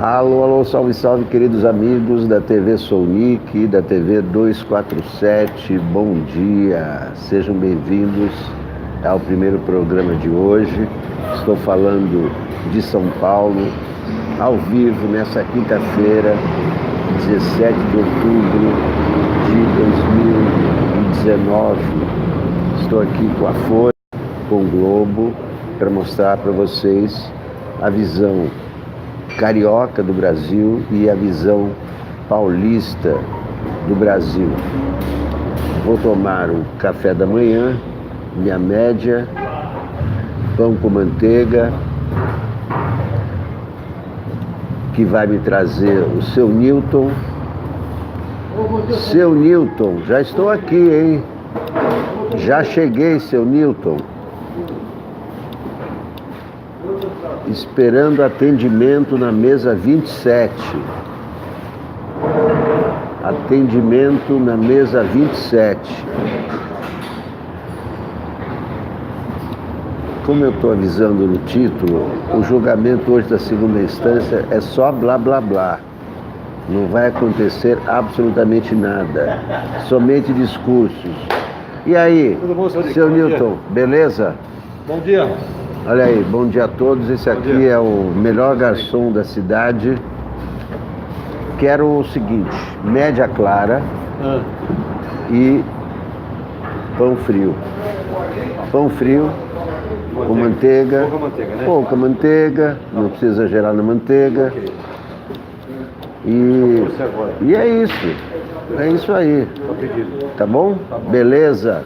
Alô, alô, salve, salve, queridos amigos da TV Sounic, da TV 247, bom dia, sejam bem-vindos ao primeiro programa de hoje. Estou falando de São Paulo, ao vivo, nessa quinta-feira, 17 de outubro de 2019. Estou aqui com a Folha, com o Globo, para mostrar para vocês a visão carioca do Brasil e a visão paulista do Brasil. Vou tomar um café da manhã, minha média, pão com manteiga, que vai me trazer o seu Newton. Seu Newton, já estou aqui, hein? Já cheguei, seu Newton. Esperando atendimento na mesa 27. Atendimento na mesa 27. Como eu estou avisando no título, o julgamento hoje da segunda instância é só blá blá blá. Não vai acontecer absolutamente nada. Somente discursos. E aí, Tudo bom, seu Newton, beleza? Bom dia. Olha aí, bom dia a todos. Esse aqui é o melhor garçom da cidade. Quero o seguinte: média clara e pão frio. Pão frio, com manteiga. Pouca manteiga, né? Pouca manteiga, não precisa exagerar na manteiga. E é isso. É isso aí. Tá bom? Beleza?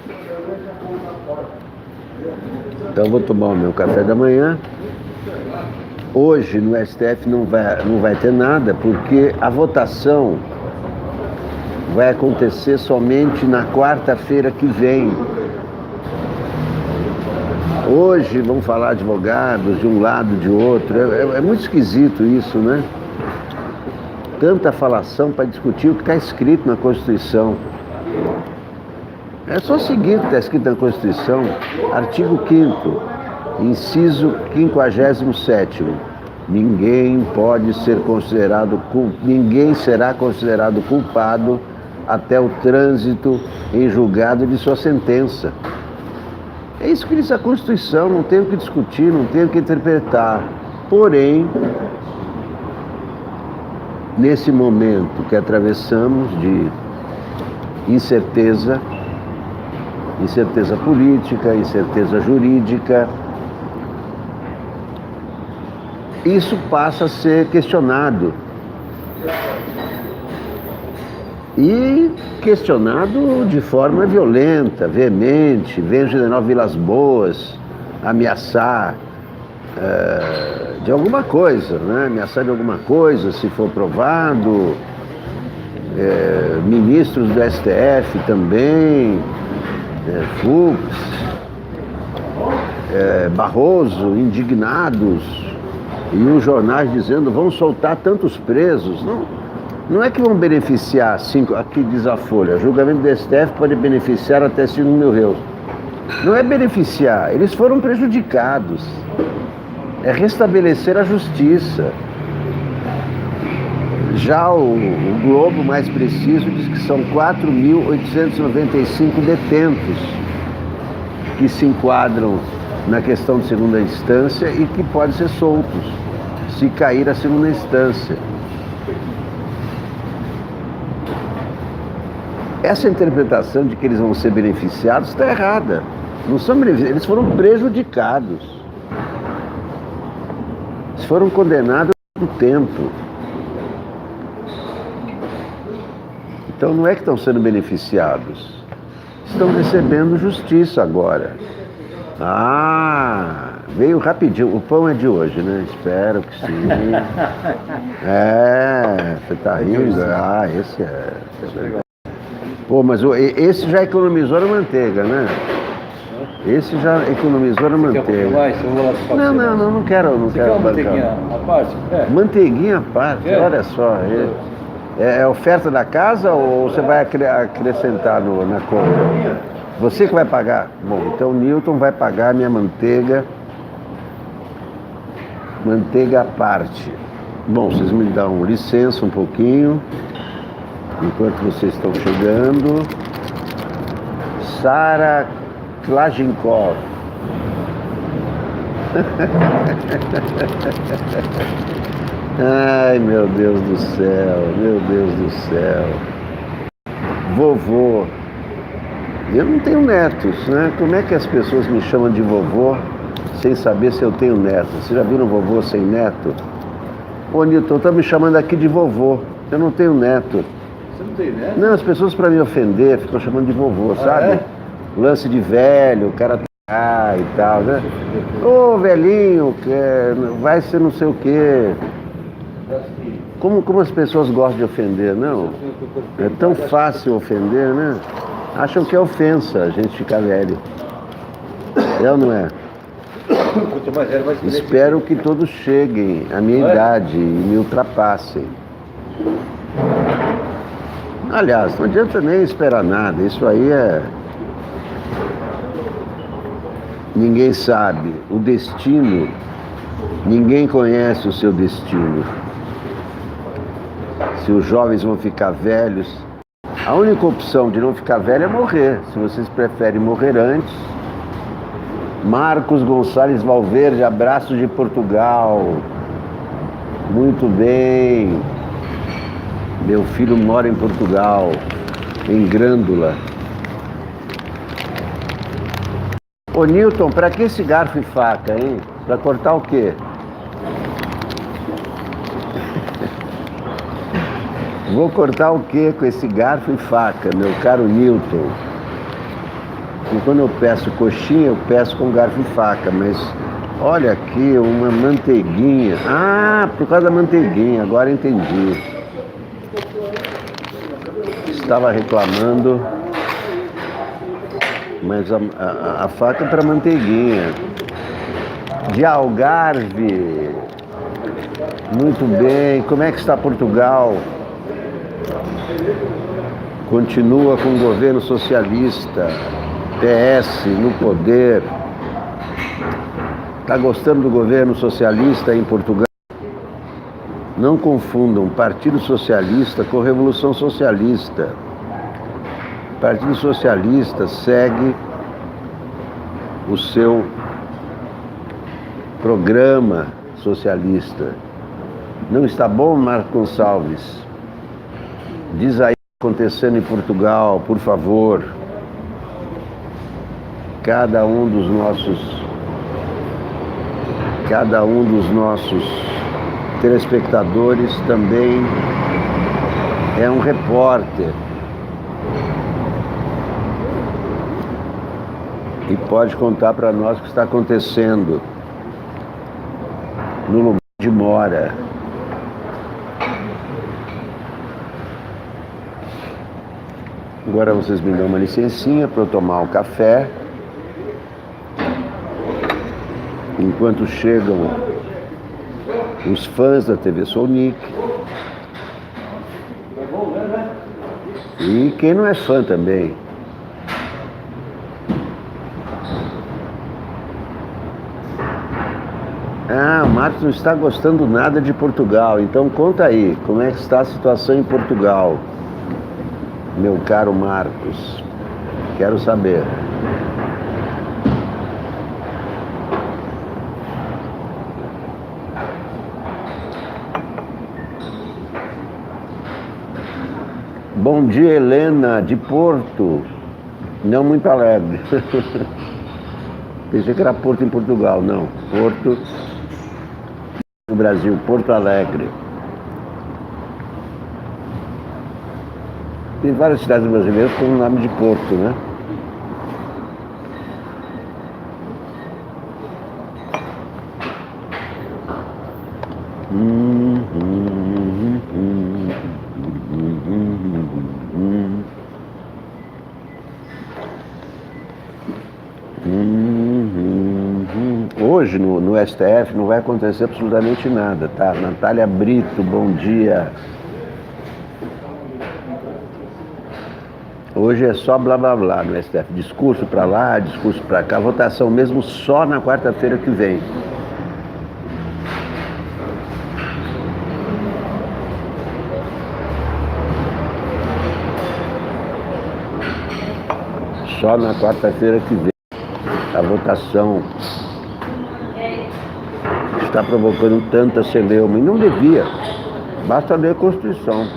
Então eu vou tomar o meu café da manhã. Hoje no STF não vai ter nada, porque a votação vai acontecer somente na quarta-feira que vem. Hoje vão falar advogados de um lado, de outro. É muito esquisito isso, né? Tanta falação para discutir o que está escrito na Constituição. É só seguir o que está escrito na Constituição, artigo 5º, inciso 57º. Ninguém será considerado culpado até o trânsito em julgado de sua sentença. É isso que diz a Constituição, não tem o que discutir, não tem o que interpretar. Porém, nesse momento que atravessamos de incerteza política, incerteza jurídica, isso passa a ser questionado. E questionado de forma violenta, veemente. Vem o general Vilas Boas ameaçar de alguma coisa, né? Ameaçar de alguma coisa, se for provado. Ministros do STF também, Fux, Barroso, indignados, e os jornais dizendo: vão soltar tantos presos. Não é que vão beneficiar, aqui diz a Folha, julgamento do STF pode beneficiar até 5 mil réus. Não é beneficiar, eles foram prejudicados. É restabelecer a justiça. Já o Globo, mais preciso, diz que são 4.895 detentos que se enquadram na questão de segunda instância e que podem ser soltos se cair a segunda instância. Essa interpretação de que eles vão ser beneficiados está errada. Não são beneficiados, eles foram prejudicados. Eles foram condenados no tempo. Então não é que estão sendo beneficiados, estão recebendo justiça agora. Veio rapidinho, o pão é de hoje, né? Espero que sim. Você tá rindo? Esse é. Pô, mas esse já economizou na manteiga, né? Esse já economizou na manteiga. Não quero. Não quero manteiguinha à parte? Manteiguinha à parte, olha só. É oferta da casa ou você vai acrescentar na compra? Você que vai pagar? Bom, então o Newton vai pagar minha manteiga à parte. Bom, vocês me dão licença um pouquinho, enquanto vocês estão chegando. Sara Klajinkov. Ai, meu Deus do céu, meu Deus do céu. Vovô. Eu não tenho netos, né? Como é que as pessoas me chamam de vovô sem saber se eu tenho neto? Vocês já viram vovô sem neto? Ô, Nilton, tá me chamando aqui de vovô. Eu não tenho neto. Você não tem neto? Não, as pessoas para me ofender ficam chamando de vovô, sabe? É? Lance de velho, o cara tá e tal, né? Ô, velhinho, vai ser não sei o quê. Como as pessoas gostam de ofender, não? É tão fácil ofender, né? Acham que é ofensa a gente ficar velho. É ou não é? Quanto mais velho, mais bonito. Espero que todos cheguem à minha idade e me ultrapassem. Aliás, não adianta nem esperar nada. Isso aí é... Ninguém sabe. O destino, ninguém conhece o seu destino. Se os jovens vão ficar velhos, a única opção de não ficar velho é morrer. Se vocês preferem morrer antes. Marcos Gonçalves Valverde, abraço de Portugal. Muito bem. Meu filho mora em Portugal, em Grândola. Ô Nilton, pra que esse garfo e faca, hein? Pra cortar o quê? Vou cortar o quê com esse garfo e faca, meu caro Nilton? E quando eu peço coxinha, eu peço com garfo e faca, mas olha aqui, uma manteiguinha. Ah, por causa da manteiguinha, agora entendi. Estava reclamando, mas a faca é para manteiguinha. De Algarve. Muito bem. Como é que está Portugal? Continua com o governo socialista. PS no poder. Está gostando do governo socialista em Portugal? Não confundam Partido Socialista com Revolução Socialista. Partido Socialista segue o seu programa socialista. Não está bom, Marcos Gonçalves? Diz aí o que está acontecendo em Portugal, por favor. Cada um dos nossos telespectadores também é um repórter e pode contar para nós o que está acontecendo no lugar de mora. Agora vocês me dão uma licencinha para eu tomar um café enquanto chegam os fãs da TV Sonic. E quem não é fã também. Ah, o Marcos não está gostando nada de Portugal. Então conta aí, como é que está a situação em Portugal, meu caro Marcos? Quero saber. Bom dia, Helena, de Porto. Não muito alegre. Pensei que era Porto em Portugal, não. Porto no Brasil, Porto Alegre. Tem várias cidades brasileiras com o nome de Porto, né? Hoje no STF não vai acontecer absolutamente nada, tá? Natália Brito, bom dia. Hoje é só blá blá blá no STF. Discurso para lá, discurso para cá. Votação mesmo só na quarta-feira que vem. Só na quarta-feira que vem a votação está provocando tanta celeuma. E não devia. Basta ler a Constituição.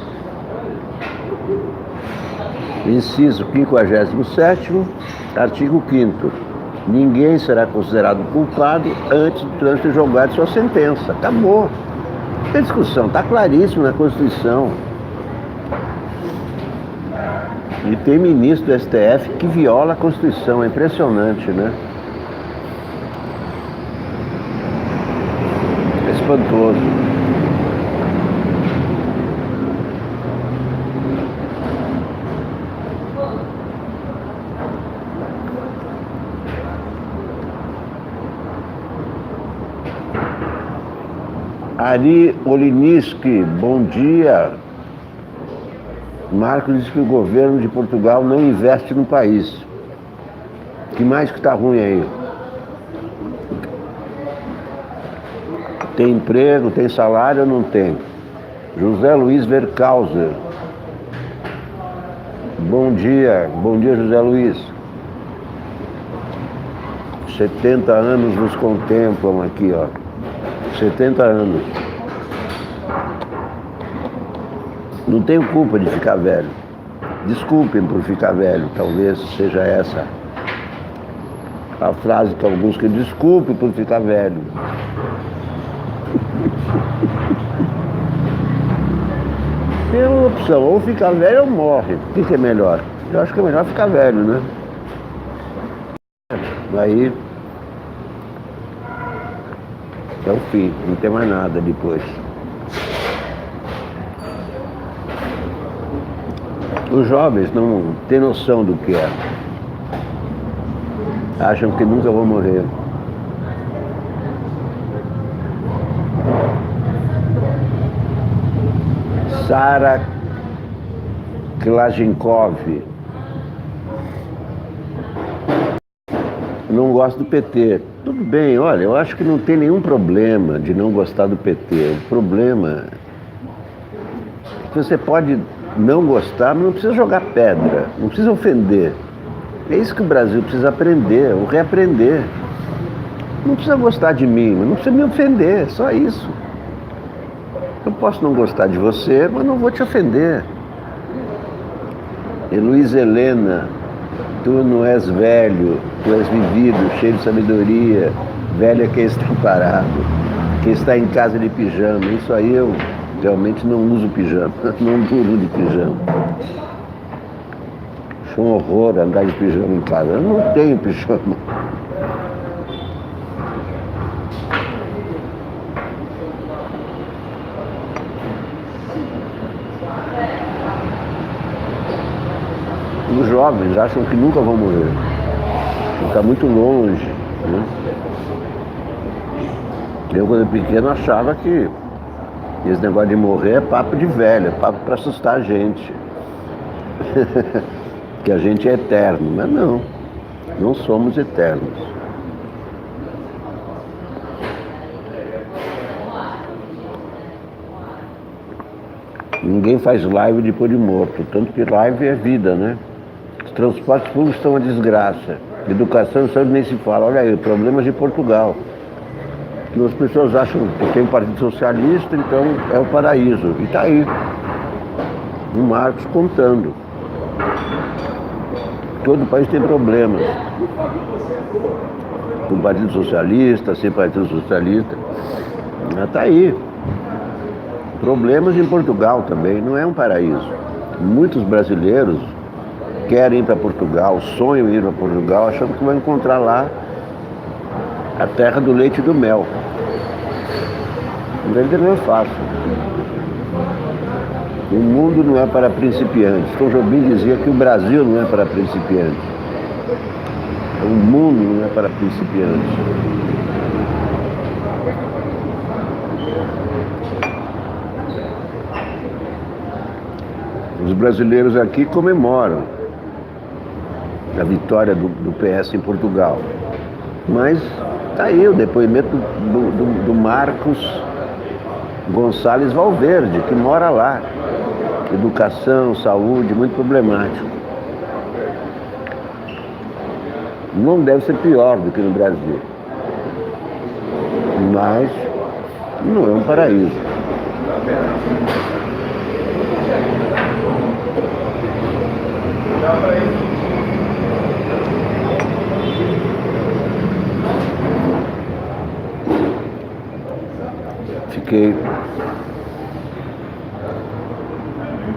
Inciso 57º, artigo 5º. Ninguém será considerado culpado antes do trânsito julgado de sua sentença. Acabou. Não tem discussão. Está claríssimo na Constituição. E tem ministro do STF que viola a Constituição. É impressionante, né? É espantoso. Ari Oliniski, bom dia. Marcos diz que o governo de Portugal não investe no país. Que mais que está ruim aí? Tem emprego, tem salário ou não tem? José Luiz Vercauser. Bom dia José Luiz. 70 anos nos contemplam aqui, ó. 70 anos. Não tenho culpa de ficar velho. Desculpem por ficar velho, talvez seja essa a frase que alguns que desculpe por ficar velho. Tem uma opção, ou ficar velho ou morre. O que é melhor? Eu acho que é melhor ficar velho, né? Aí é o fim, não tem mais nada depois. Os jovens não têm noção do que é. Acham que nunca vão morrer. Sara Klajenkov. Não gosto do PT. Tudo bem, olha, eu acho que não tem nenhum problema de não gostar do PT. O problema é que você pode não gostar, mas não precisa jogar pedra, não precisa ofender. É isso que o Brasil precisa aprender, ou reaprender. Não precisa gostar de mim, mas não precisa me ofender, é só isso. Eu posso não gostar de você, mas não vou te ofender. E Luiz Helena, tu não és velho, tu és vivido, cheio de sabedoria. Velho é quem está parado, quem está em casa de pijama. Isso aí eu realmente não uso pijama, não durmo de pijama. Acho um horror andar de pijama em casa. Eu não tenho pijama. Os jovens acham que nunca vão morrer. Está muito longe, né? Eu, quando era pequeno, achava que esse negócio de morrer é papo de velho, é papo para assustar a gente. Que a gente é eterno, mas não somos eternos. Ninguém faz live depois de morto, tanto que live é vida, né? Os transportes públicos estão uma desgraça. Educação e saúde nem se fala. Olha aí, problemas de Portugal. As pessoas acham que tem um partido socialista, então é o paraíso. E está aí. O Marcos contando. Todo o país tem problemas. Com o Partido Socialista, sem Partido Socialista. Mas está aí. Problemas em Portugal também, não é um paraíso. Muitos brasileiros querem ir para Portugal, sonham em ir para Portugal, achando que vão encontrar lá a terra do leite e do mel. Mas não é fácil. O mundo não é para principiantes. Tom Jobim dizia que o Brasil não é para principiantes. O mundo não é para principiantes. Os brasileiros aqui comemoram a vitória do PS em Portugal. Mas está aí o depoimento do Marcos Gonçalves Valverde, que mora lá. Educação, saúde, muito problemático. Não deve ser pior do que no Brasil, mas não é um paraíso.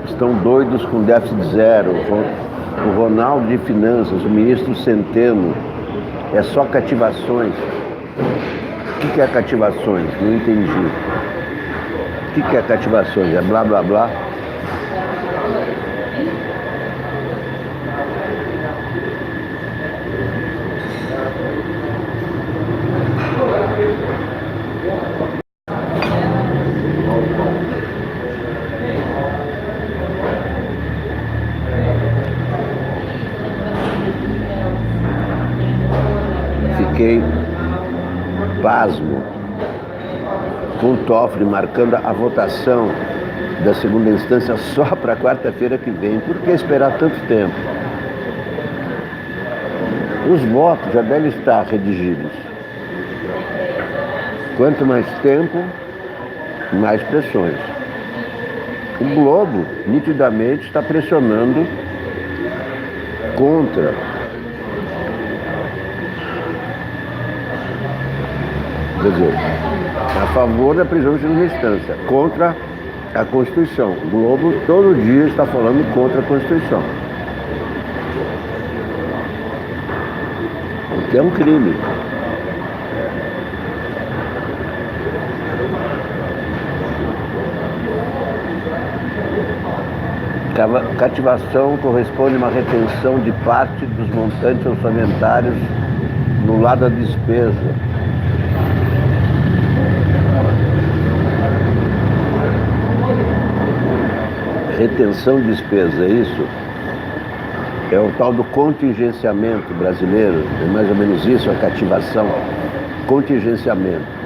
Estão doidos com déficit zero. O Ronaldo de Finanças, o ministro Centeno, é só cativações. O que é cativações? Não entendi. O que é cativações? É blá blá blá? Fiquei pasmo com o Toffoli marcando a votação da segunda instância só para quarta-feira que vem. Por que esperar tanto tempo? Os votos já devem estar redigidos. Quanto mais tempo, mais pressões. O Globo, nitidamente, está pressionando contra quer dizer, a favor da prisão de segunda instância, contra a Constituição. O Globo todo dia está falando contra a Constituição. O que é um crime. Cativação corresponde a uma retenção de parte dos montantes orçamentários no lado da despesa. Retenção de despesa, é isso? É o tal do contingenciamento brasileiro, é mais ou menos isso, a cativação, contingenciamento.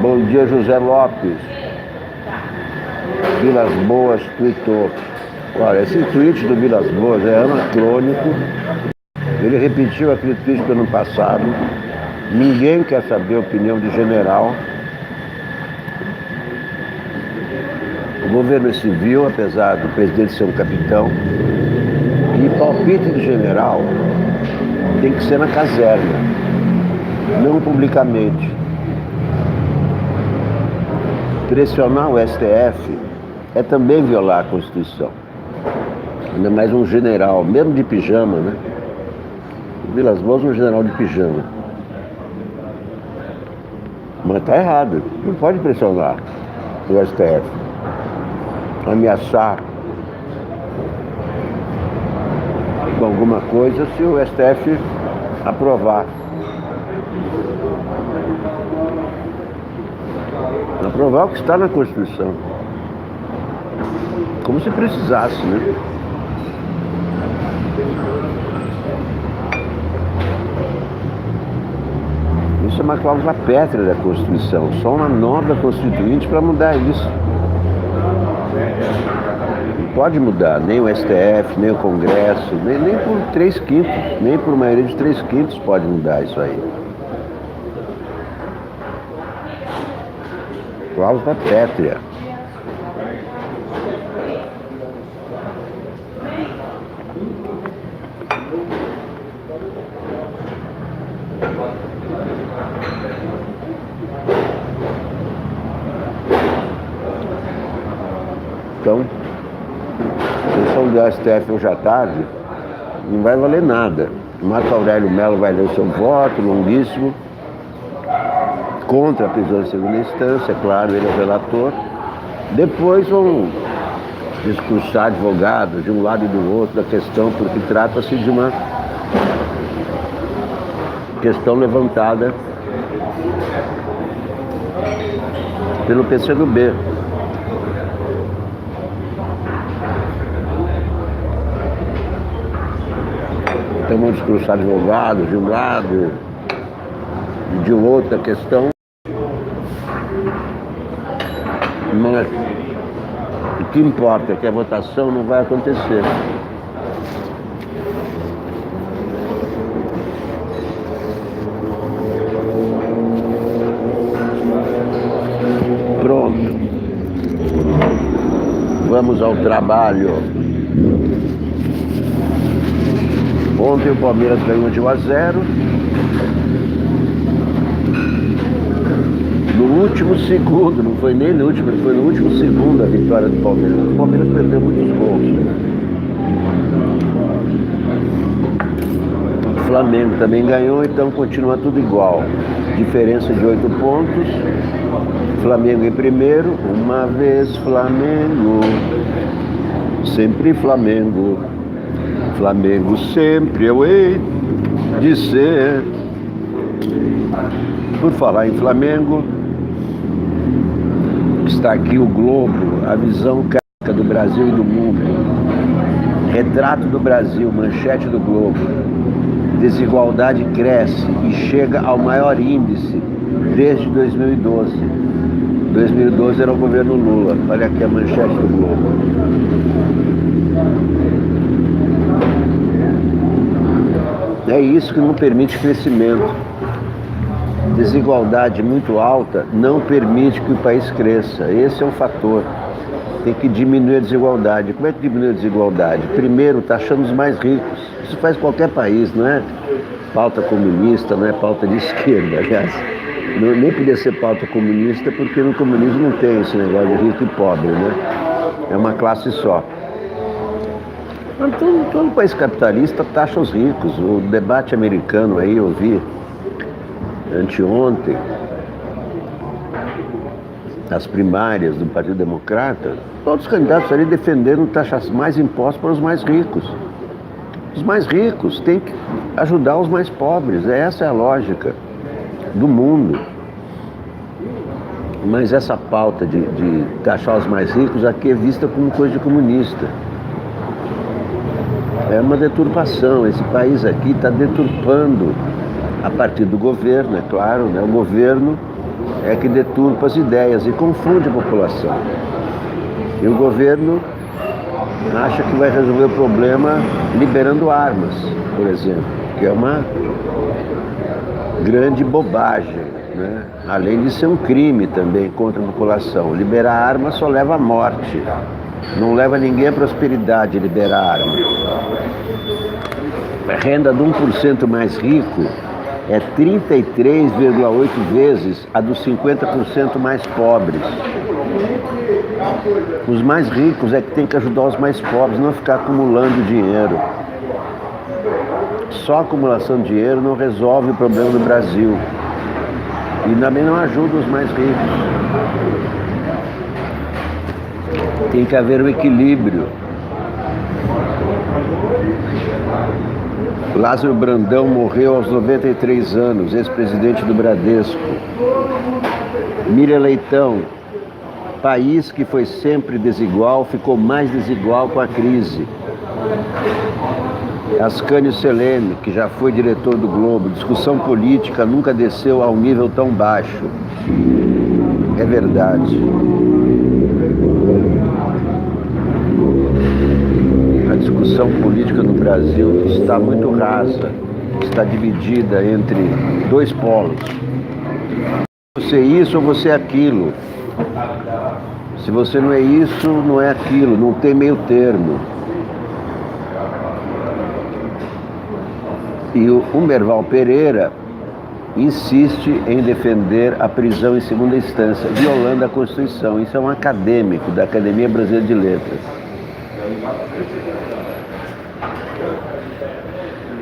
Bom dia, José Lopes. Vilas Boas tweetou. Olha, esse tweet do Vilas Boas é anacrônico. Ele repetiu aquele tweet do ano passado. Ninguém quer saber a opinião de general. O governo é civil, apesar do presidente ser um capitão. E palpite de general tem que ser na caserna, não publicamente. Pressionar o STF é também violar a Constituição. Ainda mais um general, mesmo de pijama, né? O Vilas Boas é um general de pijama. Mas está errado, não pode pressionar o STF, ameaçar com alguma coisa se o STF aprovar. Aprovar o que está na Constituição. Como se precisasse, né? Isso é uma cláusula pétrea da Constituição, só uma nova constituinte para mudar isso. Não pode mudar, nem o STF, nem o Congresso, nem por 3/5, nem por maioria de 3/5 pode mudar isso aí. Cláusula pétrea. Então, a sessão do STF hoje à tarde não vai valer nada. O Marco Aurélio Mello vai ler o seu voto longuíssimo contra a prisão em segunda instância, é claro, ele é o relator. Depois vão discursar advogados de um lado e do outro da questão, porque trata-se de uma questão levantada pelo PCdoB. Então vão discursar advogados de um lado e de outra questão. Mas que importa é que a votação não vai acontecer. Pronto. Vamos ao trabalho. Ontem o Palmeiras ganhou de 1-0. No último segundo, não foi nem no último, foi no último segundo a vitória do Palmeiras. O Palmeiras perdeu muitos gols. O Flamengo também ganhou, então continua tudo igual. Diferença de 8 pontos. Flamengo em primeiro, uma vez Flamengo, sempre Flamengo. Flamengo sempre eu hei de ser. Por falar em Flamengo, está aqui o Globo, a visão crítica do Brasil e do mundo. Retrato do Brasil, manchete do Globo. Desigualdade cresce e chega ao maior índice desde 2012. 2012 era o governo Lula. Olha aqui a manchete do Globo. É isso que não permite crescimento. Desigualdade muito alta não permite que o país cresça. Esse é um fator. Tem que diminuir a desigualdade. Como é que diminui a desigualdade? Primeiro, taxando os mais ricos. Isso faz qualquer país, não é pauta comunista, não é pauta de esquerda, aliás. Nem podia ser pauta comunista, porque no comunismo não tem esse negócio de rico e pobre, né? É uma classe só. Mas todo país capitalista taxa os ricos. O debate americano aí, eu vi anteontem, as primárias do Partido Democrata, todos os candidatos ali defenderam taxar mais impostos para os mais ricos. Os mais ricos têm que ajudar os mais pobres. Essa é a lógica do mundo. Mas essa pauta de taxar os mais ricos aqui é vista como coisa de comunista. É uma deturpação. Esse país aqui está deturpando, a partir do governo, é claro, né? O governo é que deturpa as ideias e confunde a população. E o governo acha que vai resolver o problema liberando armas, por exemplo, que é uma grande bobagem, né? Além de ser um crime também contra a população. Liberar armas só leva à morte. Não leva ninguém à prosperidade liberar armas. A renda de 1% mais rico é 33,8 vezes a dos 50% mais pobres. Os mais ricos é que tem que ajudar os mais pobres, não ficar acumulando dinheiro. Só a acumulação de dinheiro não resolve o problema do Brasil. E também não ajuda os mais ricos. Tem que haver um equilíbrio. Lázaro Brandão morreu aos 93 anos, ex-presidente do Bradesco. Miriam Leitão, país que foi sempre desigual, ficou mais desigual com a crise. Ascânio Selene, que já foi diretor do Globo, discussão política nunca desceu a um nível tão baixo. É verdade. A discussão política no Brasil está muito rasa, está dividida entre dois polos. Você é isso ou você é aquilo. Se você não é isso, não é aquilo, não tem meio termo. E o Merval Pereira insiste em defender a prisão em segunda instância, violando a Constituição. Isso é um acadêmico da Academia Brasileira de Letras.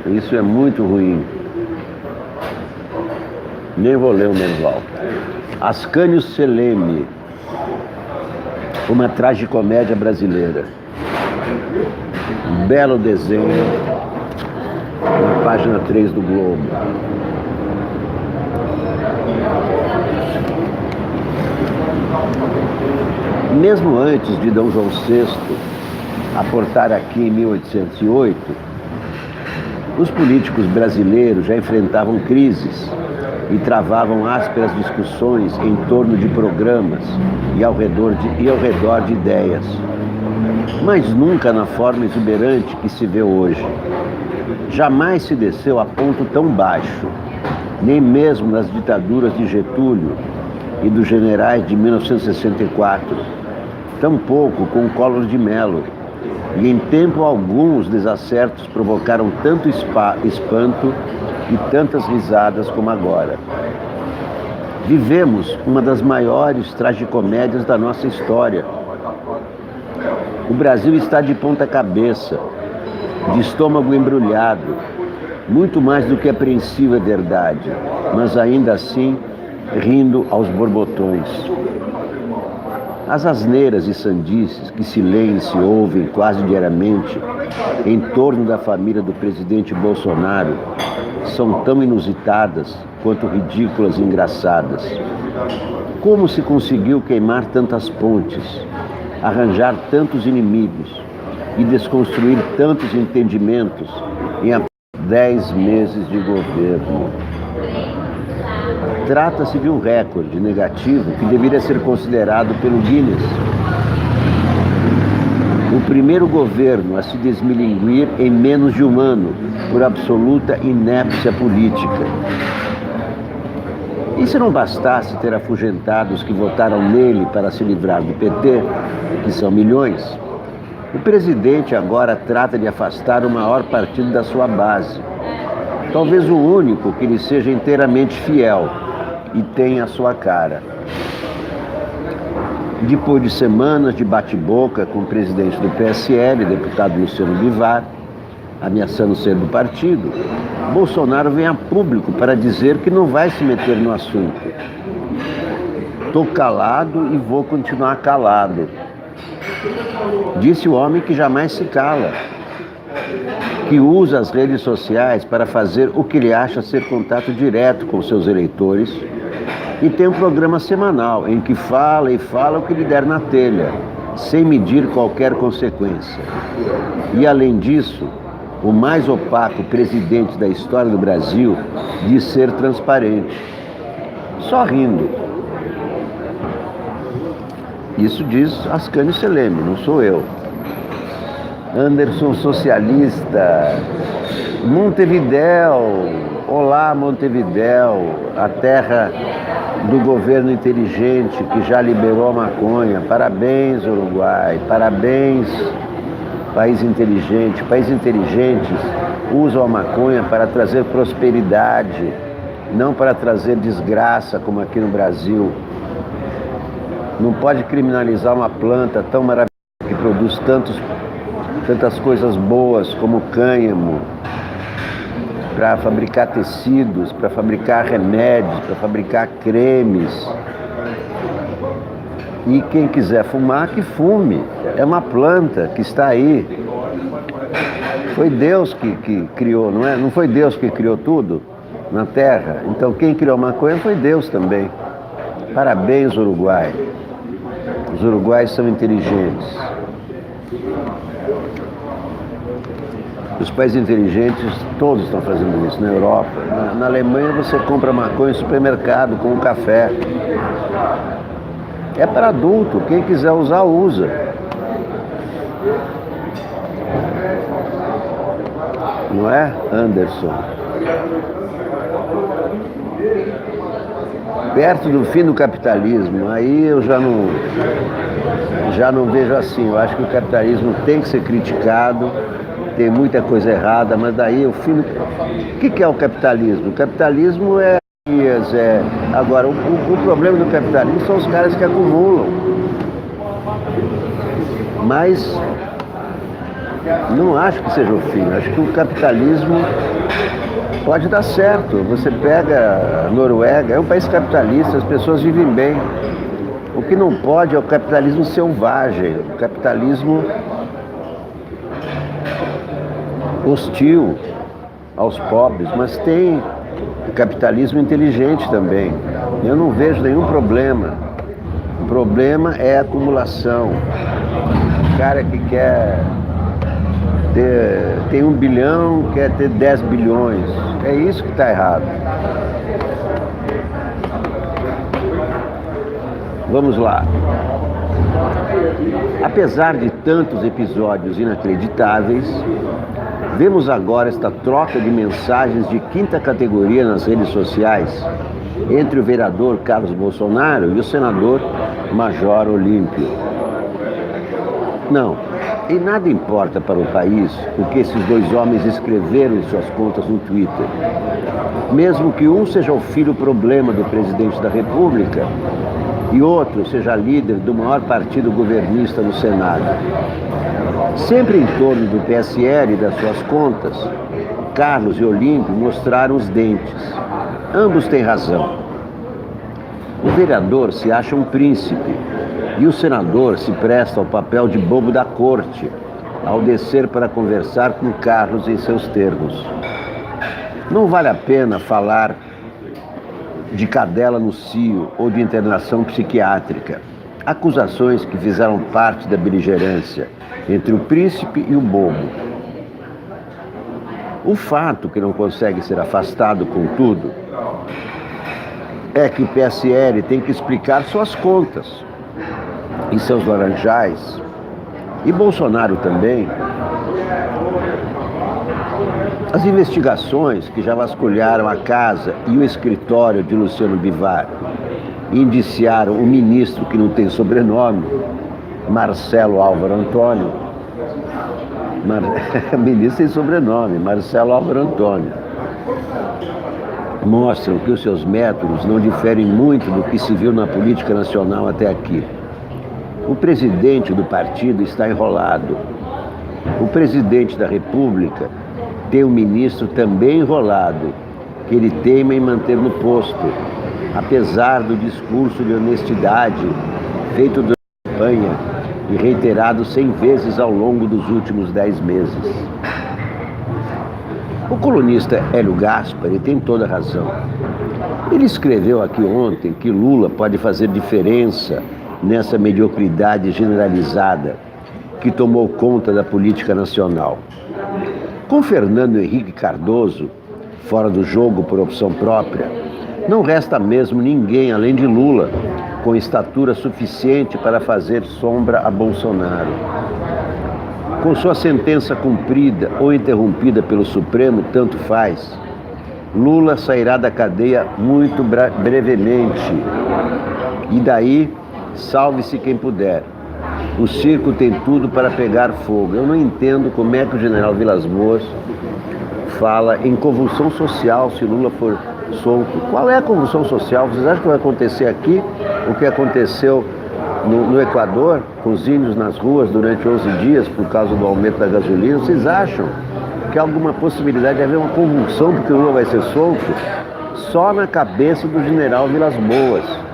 Isso é muito ruim. Nem vou ler o Merval. Ascânio Selene, uma tragicomédia brasileira. Um belo desenho, na página 3 do Globo. Mesmo antes de D. João VI aportar aqui em 1808, os políticos brasileiros já enfrentavam crises e travavam ásperas discussões em torno de programas e ao redor de ideias. Mas nunca na forma exuberante que se vê hoje. Jamais se desceu a ponto tão baixo, nem mesmo nas ditaduras de Getúlio e dos generais de 1964, tampouco com Collor de Mello, e em tempo algum os desacertos provocaram tanto espanto e tantas risadas como agora. Vivemos uma das maiores tragicomédias da nossa história. O Brasil está de ponta cabeça, de estômago embrulhado, muito mais do que apreensivo é verdade, mas ainda assim rindo aos borbotões. As asneiras e sandices que se leem e se ouvem quase diariamente em torno da família do presidente Bolsonaro são tão inusitadas quanto ridículas e engraçadas. Como se conseguiu queimar tantas pontes, arranjar tantos inimigos e desconstruir tantos entendimentos em apenas 10 meses de governo? Trata-se de um recorde negativo que deveria ser considerado pelo Guinness. O primeiro governo a se desmilinguir em menos de um ano por absoluta inépcia política. E se não bastasse ter afugentado os que votaram nele para se livrar do PT, que são milhões, o presidente agora trata de afastar o maior partido da sua base, talvez o único que lhe seja inteiramente fiel e tenha a sua cara. Depois de semanas de bate-boca com o presidente do PSL, deputado Luciano Bivar, ameaçando ser do partido, Bolsonaro vem a público para dizer que não vai se meter no assunto. Estou calado e vou continuar calado, disse o homem que jamais se cala, que usa as redes sociais para fazer o que ele acha ser contato direto com seus eleitores e tem um programa semanal em que fala e fala o que lhe der na telha, sem medir qualquer consequência. E além disso, o mais opaco presidente da história do Brasil diz ser transparente, só rindo. Isso diz Ascânio Seleme, não sou eu. Anderson Socialista, Montevidéu, olá Montevidéu, a terra do governo inteligente que já liberou a maconha. Parabéns, Uruguai, parabéns, país inteligente. Países inteligentes usam a maconha para trazer prosperidade, não para trazer desgraça, como aqui no Brasil. Não pode criminalizar uma planta tão maravilhosa que produz tantas coisas boas como cânhamo, para fabricar tecidos, para fabricar remédios, para fabricar cremes. E quem quiser fumar, que fume. É uma planta que está aí. Foi Deus que criou, não é? Não foi Deus que criou tudo na Terra? Então quem criou a maconha foi Deus também. Parabéns, Uruguai. Os uruguaios são inteligentes. Os países inteligentes, todos estão fazendo isso. Na Europa, na Alemanha, você compra maconha no supermercado com um café. É para adulto, quem quiser usar, usa. Não é, Anderson? Perto do fim do capitalismo, aí eu já não vejo assim. Eu acho que o capitalismo tem que ser criticado, tem muita coisa errada, mas daí o fim do... O que é o capitalismo? O capitalismo é... Agora, o problema do capitalismo são os caras que acumulam. Mas não acho que seja o fim. Acho que o capitalismo pode dar certo. Você pega a Noruega, é um país capitalista, as pessoas vivem bem. O que não pode é o capitalismo selvagem, o capitalismo hostil aos pobres, mas tem o capitalismo inteligente também. Eu não vejo nenhum problema. O problema é a acumulação. O cara que tem 1 bilhão, quer ter 10 bilhões. É isso que está errado. Vamos lá. Apesar de tantos episódios inacreditáveis, vemos agora esta troca de mensagens de quinta categoria nas redes sociais entre o vereador Carlos Bolsonaro e o senador Major Olímpio. Não, e nada importa para o país o que esses dois homens escreveram em suas contas no Twitter. Mesmo que um seja o filho problema do presidente da República e outro seja líder do maior partido governista no Senado. Sempre em torno do PSL e das suas contas, Carlos e Olímpio mostraram os dentes. Ambos têm razão. O vereador se acha um príncipe e o senador se presta ao papel de bobo da corte ao descer para conversar com Carlos em seus termos. Não vale a pena falar de cadela no cio ou de internação psiquiátrica. Acusações que fizeram parte da beligerância entre o príncipe e o bobo. O fato que não consegue ser afastado, contudo, é que o PSL tem que explicar suas contas e seus laranjais, e Bolsonaro também. As investigações que já vasculharam a casa e o escritório de Luciano Bivar e indiciaram o ministro que não tem sobrenome, Marcelo Álvaro Antônio. Ministro sem sobrenome, Marcelo Álvaro Antônio. Mostram que os seus métodos não diferem muito do que se viu na política nacional até aqui. O presidente do partido está enrolado. O presidente da República tem um ministro também enrolado, que ele teima em manter no posto, apesar do discurso de honestidade feito durante a campanha e reiterado 100 vezes ao longo dos últimos 10 meses. O colunista Hélio Gaspari tem toda a razão. Ele escreveu aqui ontem que Lula pode fazer diferença nessa mediocridade generalizada que tomou conta da política nacional. Com Fernando Henrique Cardoso, fora do jogo por opção própria, não resta mesmo ninguém além de Lula com estatura suficiente para fazer sombra a Bolsonaro. Com sua sentença cumprida ou interrompida pelo Supremo, tanto faz. Lula sairá da cadeia muito brevemente. E daí, salve-se quem puder. O circo tem tudo para pegar fogo. Eu não entendo como é que o general Vilas Boas fala em convulsão social se Lula for solto. Qual é a convulsão social? Vocês acham que vai acontecer aqui o que aconteceu no Equador, com os índios nas ruas durante 11 dias por causa do aumento da gasolina? Vocês acham que há alguma possibilidade de haver uma convulsão porque o Lula vai ser solto? Só na cabeça do general Vilas Boas.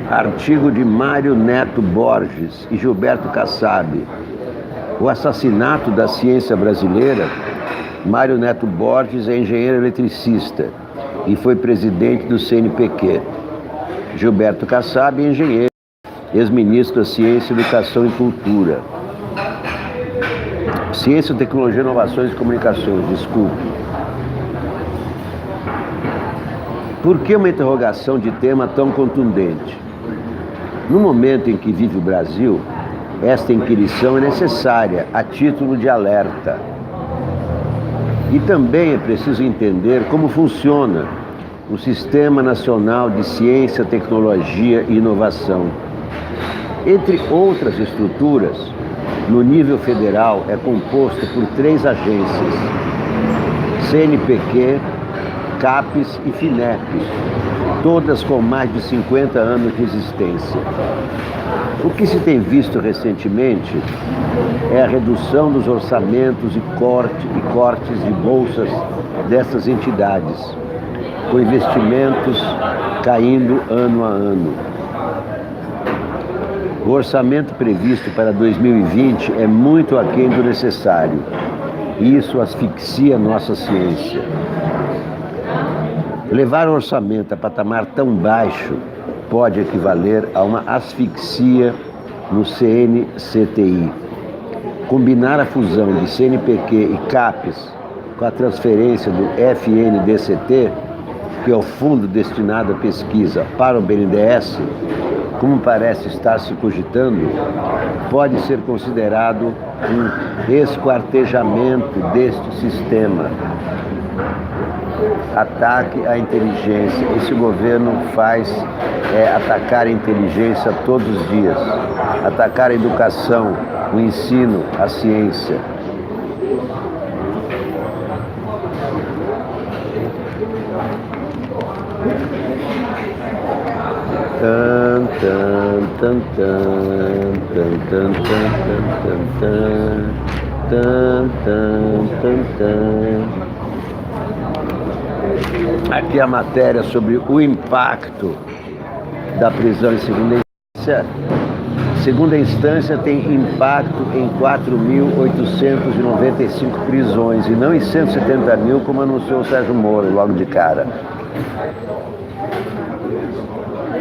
Artigo de Mário Neto Borges e Gilberto Kassab. O assassinato da ciência brasileira. Mário Neto Borges é engenheiro eletricista e foi presidente do CNPq. Gilberto Kassab é engenheiro, ex-ministro da Ciência, Educação e Cultura. Ciência, Tecnologia, Inovações e Comunicações, desculpe. Por que uma interrogação de tema tão contundente? No momento em que vive o Brasil, esta inquirição é necessária a título de alerta. E também é preciso entender como funciona o Sistema Nacional de Ciência, Tecnologia e Inovação. Entre outras estruturas, no nível federal é composto por 3 agências: CNPq, CAPES e FINEP, todas com mais de 50 anos de existência. O que se tem visto recentemente é a redução dos orçamentos e cortes de bolsas dessas entidades, com investimentos caindo ano a ano. O orçamento previsto para 2020 é muito aquém do necessário, e isso asfixia nossa ciência. Levar o orçamento a patamar tão baixo pode equivaler a uma asfixia no CNCTI. Combinar a fusão de CNPq e CAPES com a transferência do FNDCT, que é o fundo destinado à pesquisa, para o BNDES, como parece estar se cogitando, pode ser considerado um esquartejamento deste sistema. Ataque à inteligência. Esse governo faz atacar a inteligência todos os dias, atacar a educação, o ensino, a ciência. Aqui a matéria sobre o impacto da prisão em segunda instância. Segunda instância tem impacto em 4.895 prisões e não em 170 mil, como anunciou o Sérgio Moro logo de cara.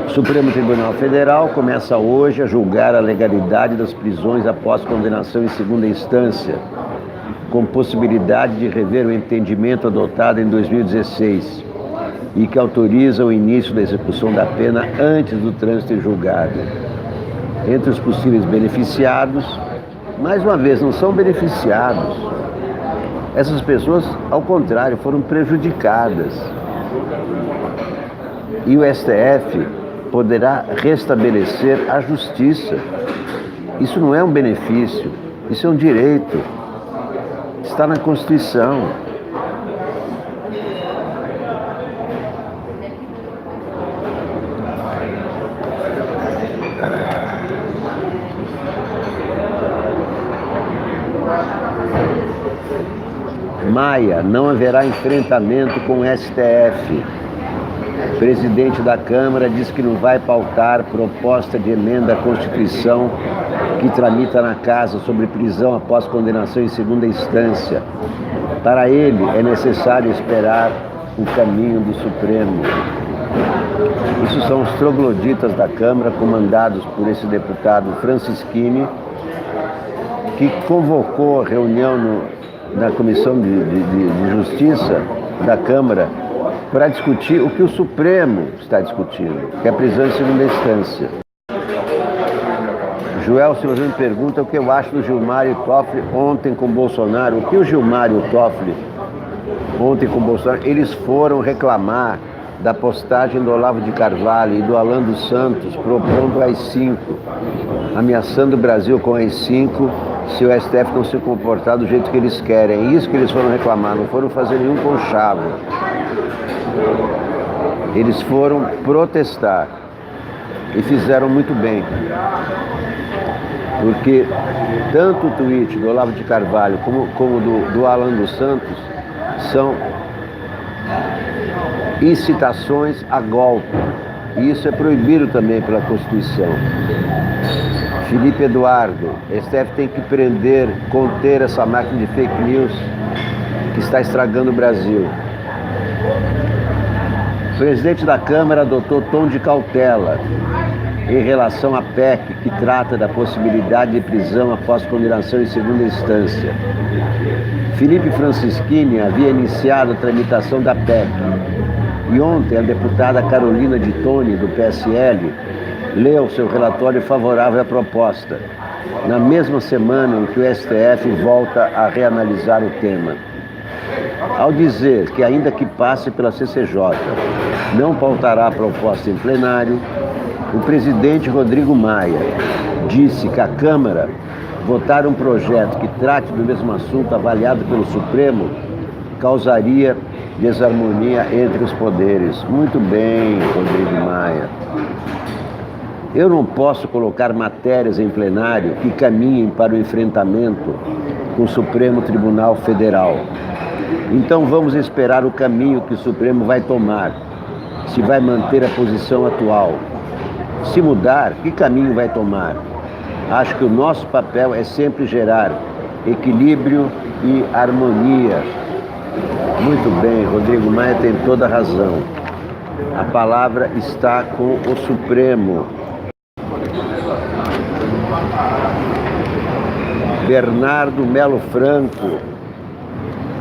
O Supremo Tribunal Federal começa hoje a julgar a legalidade das prisões após condenação em segunda instância, com possibilidade de rever o entendimento adotado em 2016 e que autoriza o início da execução da pena antes do trânsito em julgado. Entre os possíveis beneficiados, mais uma vez, não são beneficiados. Essas pessoas, ao contrário, foram prejudicadas. E o STF poderá restabelecer a justiça. Isso não é um benefício, isso é um direito. Está na Constituição. Maia, não haverá enfrentamento com o STF. O presidente da Câmara diz que não vai pautar proposta de emenda à Constituição que tramita na Casa sobre prisão após condenação em segunda instância. Para ele, é necessário esperar o caminho do Supremo. Isso são os trogloditas da Câmara, comandados por esse deputado Francisquini, que convocou a reunião na Comissão de Justiça da Câmara para discutir o que o Supremo está discutindo, que é a prisão em segunda instância. Joel Silva me pergunta o que eu acho do Gilmar e o Toffoli ontem com Bolsonaro. O que o Gilmar e o Toffoli ontem com Bolsonaro, eles foram reclamar da postagem do Olavo de Carvalho e do Alan dos Santos propondo AI-5, ameaçando o Brasil com AI-5 se o STF não se comportar do jeito que eles querem. É isso que eles foram reclamar, não foram fazer nenhum conchavo. Eles foram protestar e fizeram muito bem, porque tanto o tweet do Olavo de Carvalho como do Alan dos Santos são incitações a golpe, e isso é proibido também pela Constituição. Felipe Eduardo, o STF tem que prender, conter essa máquina de fake news que está estragando o Brasil. O presidente da Câmara adotou tom de cautela em relação à PEC, que trata da possibilidade de prisão após condenação em segunda instância. Felipe Francisquini havia iniciado a tramitação da PEC e ontem a deputada Carolina de Toni, do PSL, leu seu relatório favorável à proposta, na mesma semana em que o STF volta a reanalisar o tema. Ao dizer que, ainda que passe pela CCJ, não pautará a proposta em plenário, o presidente Rodrigo Maia disse que a Câmara votar um projeto que trate do mesmo assunto avaliado pelo Supremo causaria desarmonia entre os poderes. Muito bem, Rodrigo Maia. Eu não posso colocar matérias em plenário que caminhem para o enfrentamento com o Supremo Tribunal Federal. Então vamos esperar o caminho que o Supremo vai tomar, se vai manter a posição atual. Se mudar, que caminho vai tomar? Acho que o nosso papel é sempre gerar equilíbrio e harmonia. Muito bem, Rodrigo Maia tem toda a razão. A palavra está com o Supremo. Bernardo Melo Franco,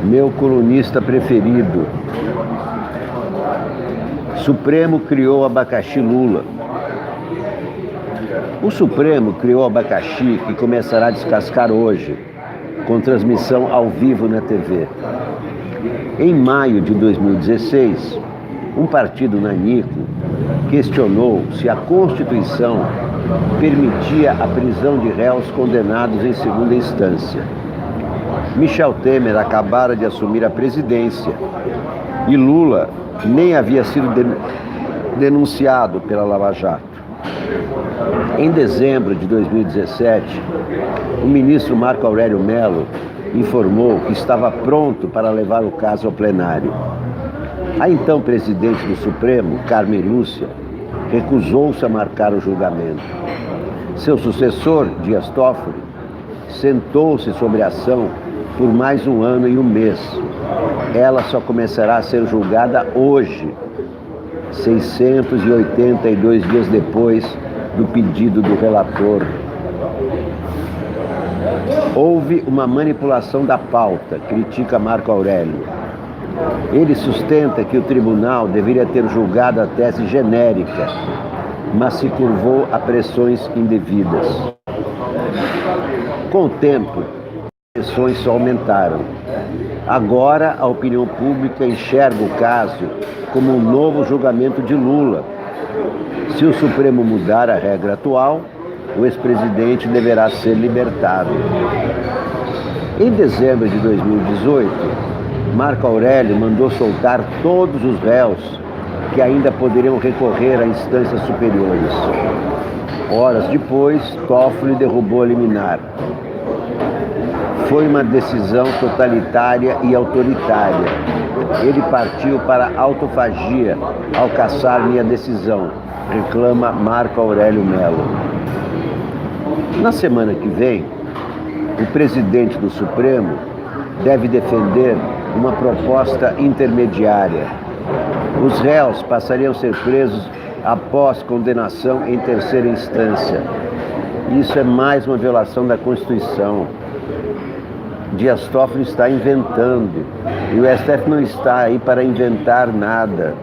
meu colunista preferido. Supremo criou abacaxi Lula. O Supremo criou abacaxi que começará a descascar hoje, com transmissão ao vivo na TV. Em maio de 2016, um partido nanico questionou se a Constituição permitia a prisão de réus condenados em segunda instância. Michel Temer acabara de assumir a presidência e Lula nem havia sido denunciado pela Lava Jato. Em dezembro de 2017, o ministro Marco Aurélio Mello informou que estava pronto para levar o caso ao plenário. A então presidente do Supremo, Carmen Lúcia, recusou-se a marcar o julgamento. Seu sucessor, Dias Toffoli, sentou-se sobre a ação por mais 1 ano e 1 mês. Ela só começará a ser julgada hoje, 682 dias depois do pedido do relator. Houve uma manipulação da pauta, critica Marco Aurélio. Ele sustenta que o tribunal deveria ter julgado a tese genérica, mas se curvou a pressões indevidas. Com o tempo, as pressões só aumentaram. Agora, a opinião pública enxerga o caso como um novo julgamento de Lula. Se o Supremo mudar a regra atual, o ex-presidente deverá ser libertado. Em dezembro de 2018, Marco Aurélio mandou soltar todos os réus que ainda poderiam recorrer a instâncias superiores. Horas depois, Toffoli derrubou a liminar. Foi uma decisão totalitária e autoritária. Ele partiu para a autofagia ao cassar minha decisão, reclama Marco Aurélio Mello. Na semana que vem, o presidente do Supremo deve defender uma proposta intermediária. Os réus passariam a ser presos após condenação em terceira instância. Isso é mais uma violação da Constituição. Dias Toffoli está inventando e o STF não está aí para inventar nada.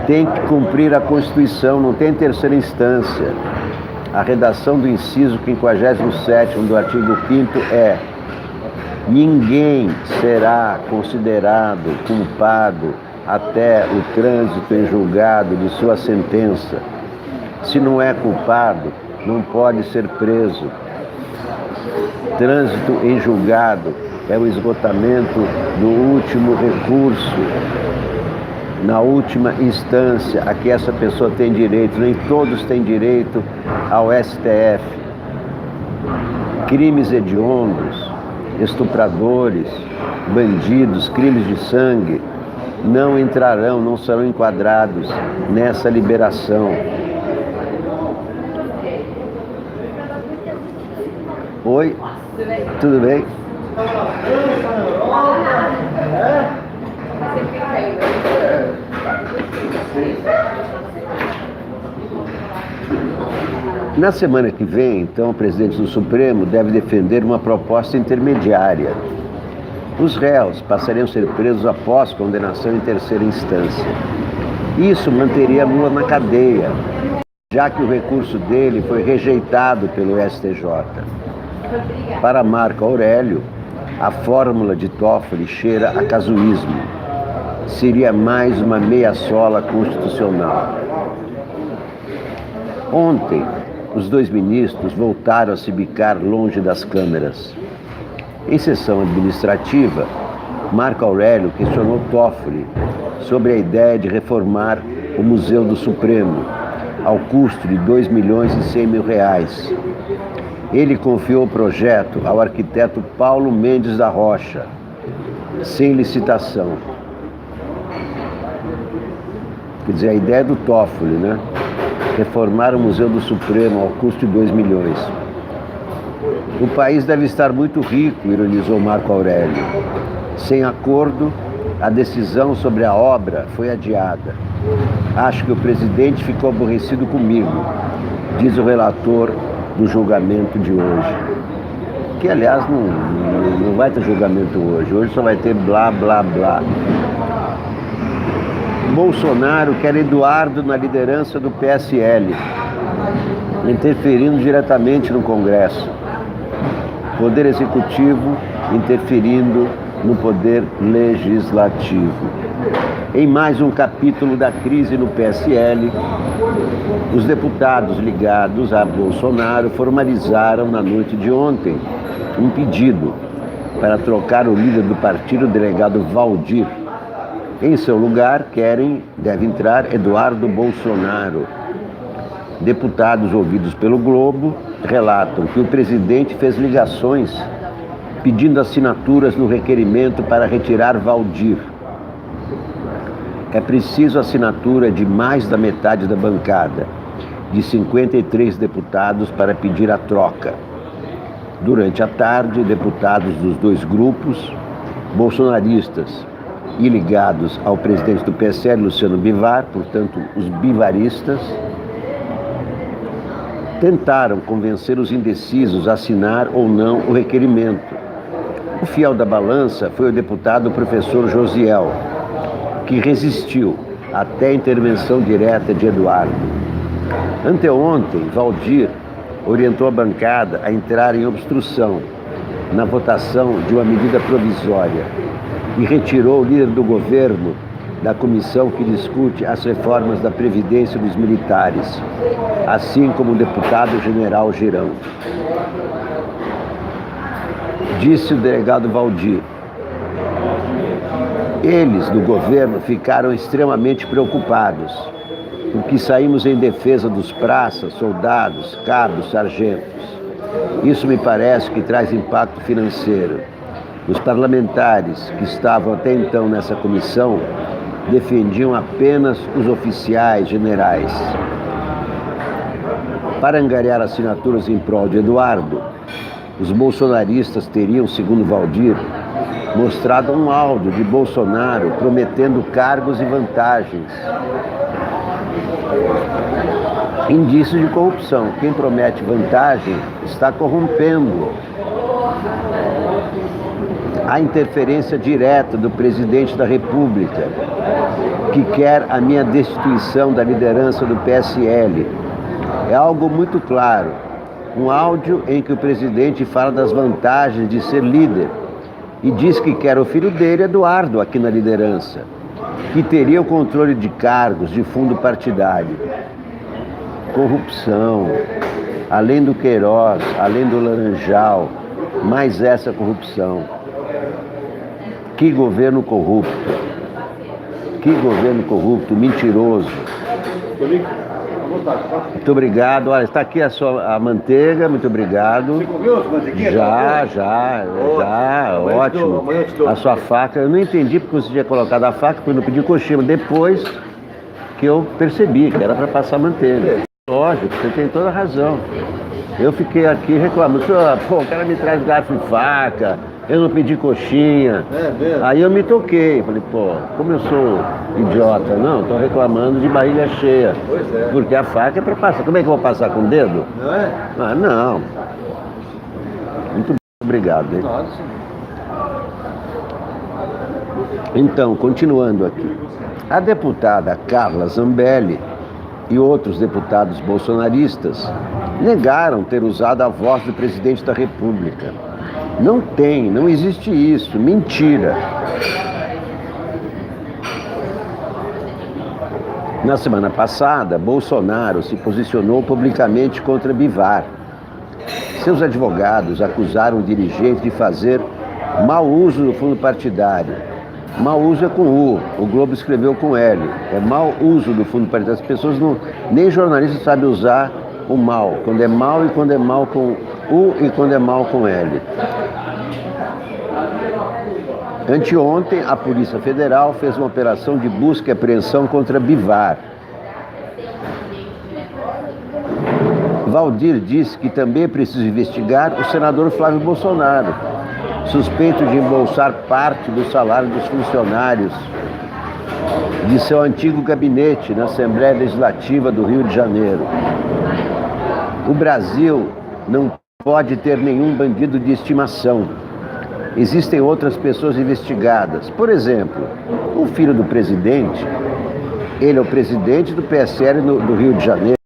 Tem que cumprir a Constituição, não tem terceira instância. A redação do inciso 57º do artigo 5º é: ninguém será considerado culpado até o trânsito em julgado de sua sentença. Se não é culpado, não pode ser preso. Trânsito em julgado é o esgotamento do último recurso, na última instância, a que essa pessoa tem direito. Nem todos têm direito ao STF. Crimes hediondos, estupradores, bandidos, crimes de sangue, não entrarão, não serão enquadrados nessa liberação. Oi, tudo bem? Na semana que vem, então, o presidente do Supremo deve defender uma proposta intermediária. Os réus passariam a ser presos após condenação em terceira instância. Isso manteria Lula na cadeia, já que o recurso dele foi rejeitado pelo STJ. Para Marco Aurélio, a fórmula de Toffoli cheira a casuísmo. Seria mais uma meia-sola constitucional. Ontem, os dois ministros voltaram a se bicar longe das câmeras. Em sessão administrativa, Marco Aurélio questionou Toffoli sobre a ideia de reformar o Museu do Supremo, ao custo de R$2.100.000. Ele confiou o projeto ao arquiteto Paulo Mendes da Rocha, sem licitação. Quer dizer, a ideia do Toffoli, né? Reformar o Museu do Supremo ao custo de 2 milhões. O país deve estar muito rico, ironizou Marco Aurélio. Sem acordo, a decisão sobre a obra foi adiada. Acho que o presidente ficou aborrecido comigo, diz o relator do julgamento de hoje. Que, aliás, não vai ter julgamento hoje. Hoje só vai ter blá, blá, blá. Bolsonaro quer Eduardo na liderança do PSL, interferindo diretamente no Congresso. Poder Executivo interferindo no Poder Legislativo. Em mais um capítulo da crise no PSL, os deputados ligados a Bolsonaro formalizaram na noite de ontem um pedido para trocar o líder do partido, o delegado Valdir. Em seu lugar, deve entrar Eduardo Bolsonaro. Deputados ouvidos pelo Globo relatam que o presidente fez ligações pedindo assinaturas no requerimento para retirar Valdir. É preciso assinatura de mais da metade da bancada, de 53 deputados, para pedir a troca. Durante a tarde, deputados dos dois grupos, bolsonaristas e ligados ao presidente do PSL, Luciano Bivar, portanto, os bivaristas, tentaram convencer os indecisos a assinar ou não o requerimento. O fiel da balança foi o deputado professor Josiel, que resistiu até a intervenção direta de Eduardo. Anteontem, Valdir orientou a bancada a entrar em obstrução na votação de uma medida provisória e retirou o líder do governo da comissão que discute as reformas da Previdência dos militares, assim como o deputado general Girão. Disse o delegado Valdir: eles do governo ficaram extremamente preocupados, porque saímos em defesa dos praças, soldados, cabos, sargentos. Isso me parece que traz impacto financeiro. Os parlamentares que estavam até então nessa comissão defendiam apenas os oficiais generais. Para angariar assinaturas em prol de Eduardo, os bolsonaristas teriam, segundo Valdir, mostrado um áudio de Bolsonaro prometendo cargos e vantagens. Indício de corrupção. Quem promete vantagem está corrompendo. A interferência direta do presidente da República, que quer a minha destituição da liderança do PSL. É algo muito claro. Um áudio em que o presidente fala das vantagens de ser líder e diz que quer o filho dele, Eduardo, aqui na liderança, que teria o controle de cargos, de fundo partidário. Corrupção, além do Queiroz, além do Laranjal, mais essa corrupção. Que governo corrupto, mentiroso. Muito obrigado. Olha, está aqui a manteiga, muito obrigado. Você comeu as manteiguinhas? Já, ótimo. A sua faca, eu não entendi porque você tinha colocado a faca, porque eu não pedi coxinha, mas depois que eu percebi que era para passar manteiga. Lógico, você tem toda a razão. Eu fiquei aqui reclamando, o cara me traz garfo e faca, eu não pedi coxinha. É mesmo? Aí eu me toquei, falei, como eu sou idiota, não, tô reclamando de barriga cheia. Pois é. Porque a faca é para passar. Como é que eu vou passar com o dedo? Não é? Ah, não. Muito obrigado, hein? Nossa. Então, continuando aqui. A deputada Carla Zambelli e outros deputados bolsonaristas negaram ter usado a voz do presidente da República. Não existe isso, mentira. Na semana passada, Bolsonaro se posicionou publicamente contra Bivar. Seus advogados acusaram o dirigente de fazer mau uso do fundo partidário. Mau uso é com U, o Globo escreveu com L. É mau uso do fundo partidário. As pessoas nem jornalistas sabem usar o mal. Quando é mal e quando é mal com U e quando é mal com L. Anteontem, a Polícia Federal fez uma operação de busca e apreensão contra Bivar. Valdir disse que também é preciso investigar o senador Flávio Bolsonaro. suspeito de embolsar parte do salário dos funcionários de seu antigo gabinete na Assembleia Legislativa do Rio de Janeiro. O Brasil não pode ter nenhum bandido de estimação. Existem outras pessoas investigadas. Por exemplo, o filho do presidente, ele é o presidente do PSL do Rio de Janeiro.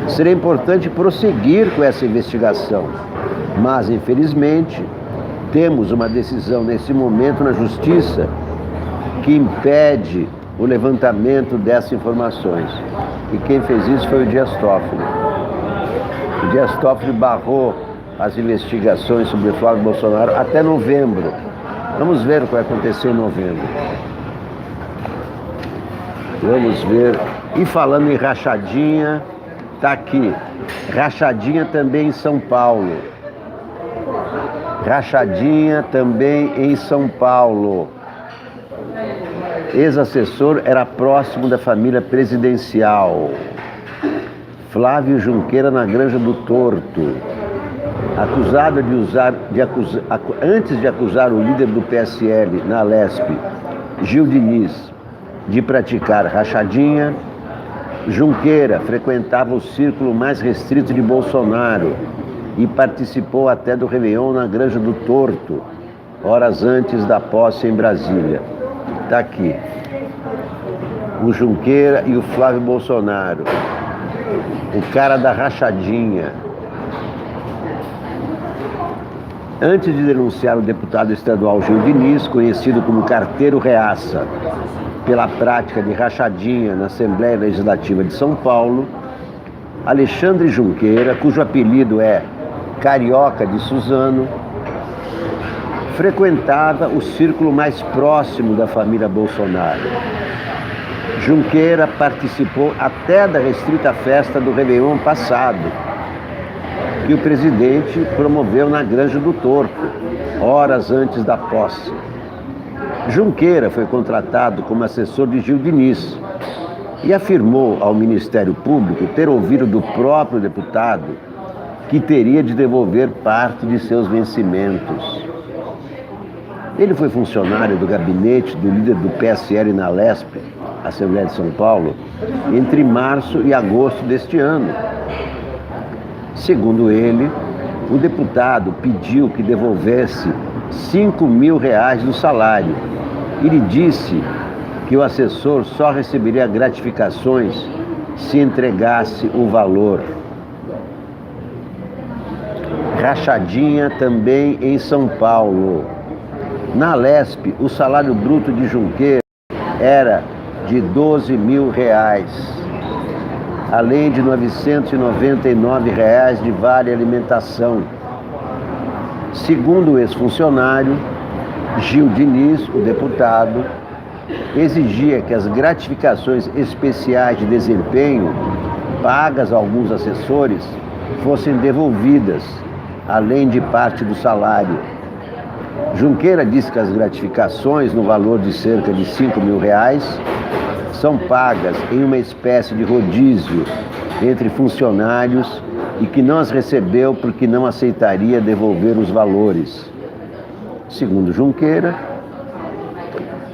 Seria importante prosseguir com essa investigação, mas, infelizmente, temos uma decisão nesse momento na Justiça que impede o levantamento dessas informações. E quem fez isso foi o Dias Toffoli. O Dias Toffoli barrou as investigações sobre o Flávio Bolsonaro até novembro. Vamos ver o que vai acontecer em novembro. Vamos ver. E falando em rachadinha, tá aqui. Rachadinha também em São Paulo. Rachadinha também em São Paulo. Ex-assessor era próximo da família presidencial. Flávio Junqueira na Granja do Torto. Acusado antes de acusar o líder do PSL na Lesp, Gil Diniz, de praticar rachadinha, Junqueira frequentava o círculo mais restrito de Bolsonaro e participou até do Réveillon na Granja do Torto, horas antes da posse em Brasília. Está aqui. O Junqueira e o Flávio Bolsonaro. O cara da rachadinha. Antes de denunciar o deputado estadual Gil Diniz, conhecido como Carteiro Reaça, pela prática de rachadinha na Assembleia Legislativa de São Paulo, Alexandre Junqueira, cujo apelido é Carioca de Suzano, frequentava o círculo mais próximo da família Bolsonaro. Junqueira participou até da restrita festa do Réveillon passado, que o presidente promoveu na Granja do Torto, horas antes da posse. Junqueira foi contratado como assessor de Gil Diniz e afirmou ao Ministério Público ter ouvido do próprio deputado que teria de devolver parte de seus vencimentos. Ele foi funcionário do gabinete do líder do PSL na Lesp, Assembleia de São Paulo, entre março e agosto deste ano. Segundo ele, o deputado pediu que devolvesse R$5.000 do salário e lhe disse que o assessor só receberia gratificações se entregasse o valor. Rachadinha também em São Paulo. Na Lesp, o salário bruto de Junqueira era de R$12.000, além de R$999 de vale alimentação. Segundo o ex-funcionário, Gil Diniz, o deputado, exigia que as gratificações especiais de desempenho pagas a alguns assessores fossem devolvidas, além de parte do salário. Junqueira disse que as gratificações, no valor de cerca de R$5.000, são pagas em uma espécie de rodízio entre funcionários e que não as recebeu porque não aceitaria devolver os valores. Segundo Junqueira,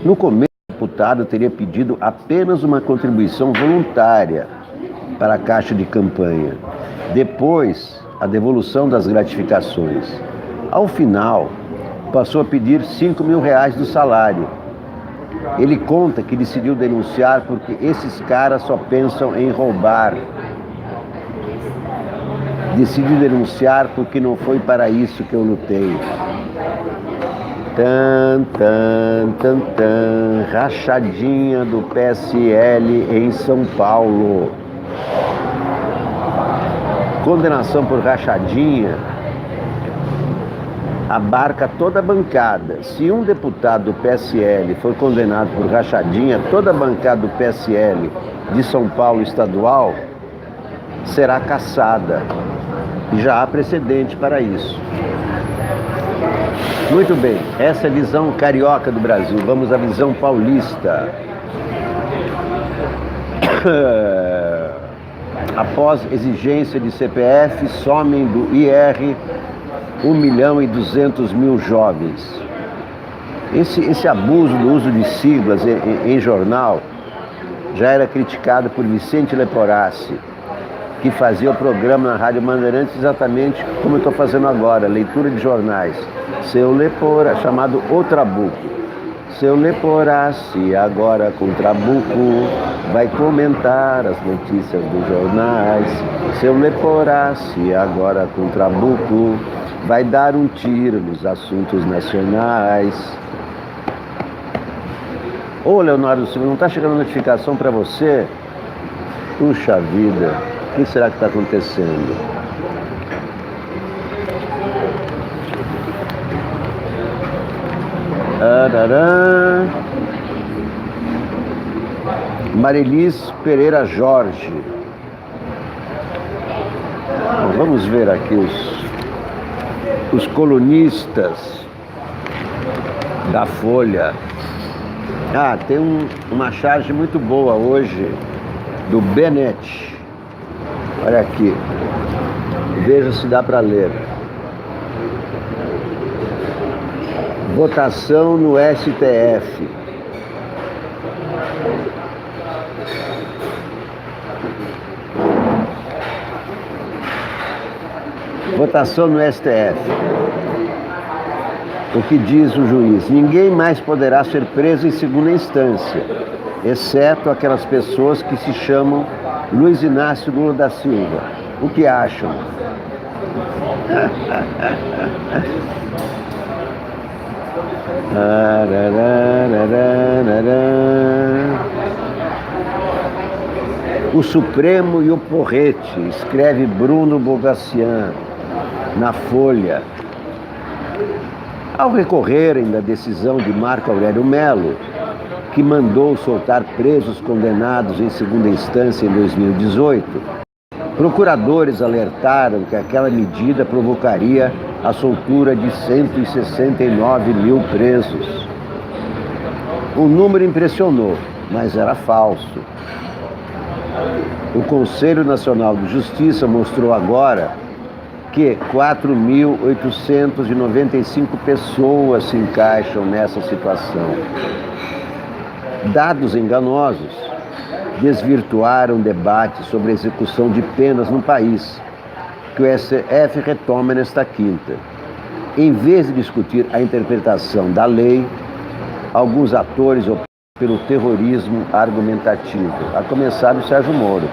no começo o deputado teria pedido apenas uma contribuição voluntária para a caixa de campanha. Depois, a devolução das gratificações. Ao final, passou a pedir R$5.000 do salário. Ele conta que decidiu denunciar porque esses caras só pensam em roubar. Decidi denunciar porque não foi para isso que eu lutei. Rachadinha do PSL em São Paulo. Condenação por rachadinha abarca toda a bancada. Se um deputado do PSL for condenado por rachadinha, toda a bancada do PSL de São Paulo estadual será cassada. E já há precedente para isso. Muito bem, essa é a visão carioca do Brasil. Vamos à visão paulista. Após exigência de CPF, somem do IR 1.200.000 jovens. Esse abuso do uso de siglas em jornal já era criticado por Vicente Leporassi, que fazia o programa na Rádio Bandeirantes exatamente como eu estou fazendo agora, leitura de jornais. Seu Lepora, chamado O Trabuco. Seu Leporassi, agora com Trabuco, vai comentar as notícias dos jornais. Seu Leporassi, agora com Trabuco, vai dar um tiro nos assuntos nacionais. Ô Leonardo Silva, não está chegando notificação para você? Puxa vida, o que será que está acontecendo? Marilis Pereira Jorge. Bom, vamos ver aqui os colunistas da Folha. Tem uma charge muito boa hoje do Bennett. Olha aqui. Veja se dá para ler. Votação no STF. Votação no STF. O que diz o juiz? Ninguém mais poderá ser preso em segunda instância, exceto aquelas pessoas que se chamam Luiz Inácio Lula da Silva. O que acham? O Supremo e o Porrete, escreve Bruno Bogacian na Folha. Ao recorrerem da decisão de Marco Aurélio Melo, que mandou soltar presos condenados em segunda instância em 2018, procuradores alertaram que aquela medida provocaria a soltura de 169 mil presos. O número impressionou, mas era falso. O Conselho Nacional de Justiça mostrou agora que 4.895 pessoas se encaixam nessa situação. Dados enganosos desvirtuaram o debate sobre a execução de penas no país, que o STF retoma nesta quinta. Em vez de discutir a interpretação da lei, alguns atores optam pelo terrorismo argumentativo, a começar do Sérgio Moro.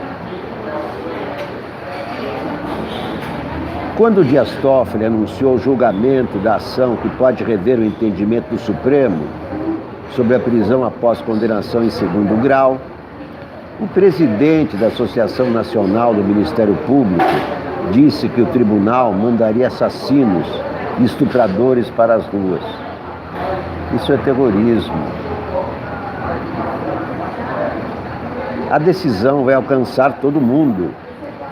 Quando Dias Toffoli anunciou o julgamento da ação que pode rever o entendimento do Supremo sobre a prisão após condenação em segundo grau, o presidente da Associação Nacional do Ministério Público disse que o tribunal mandaria assassinos e estupradores para as ruas. Isso é terrorismo. A decisão vai alcançar todo mundo.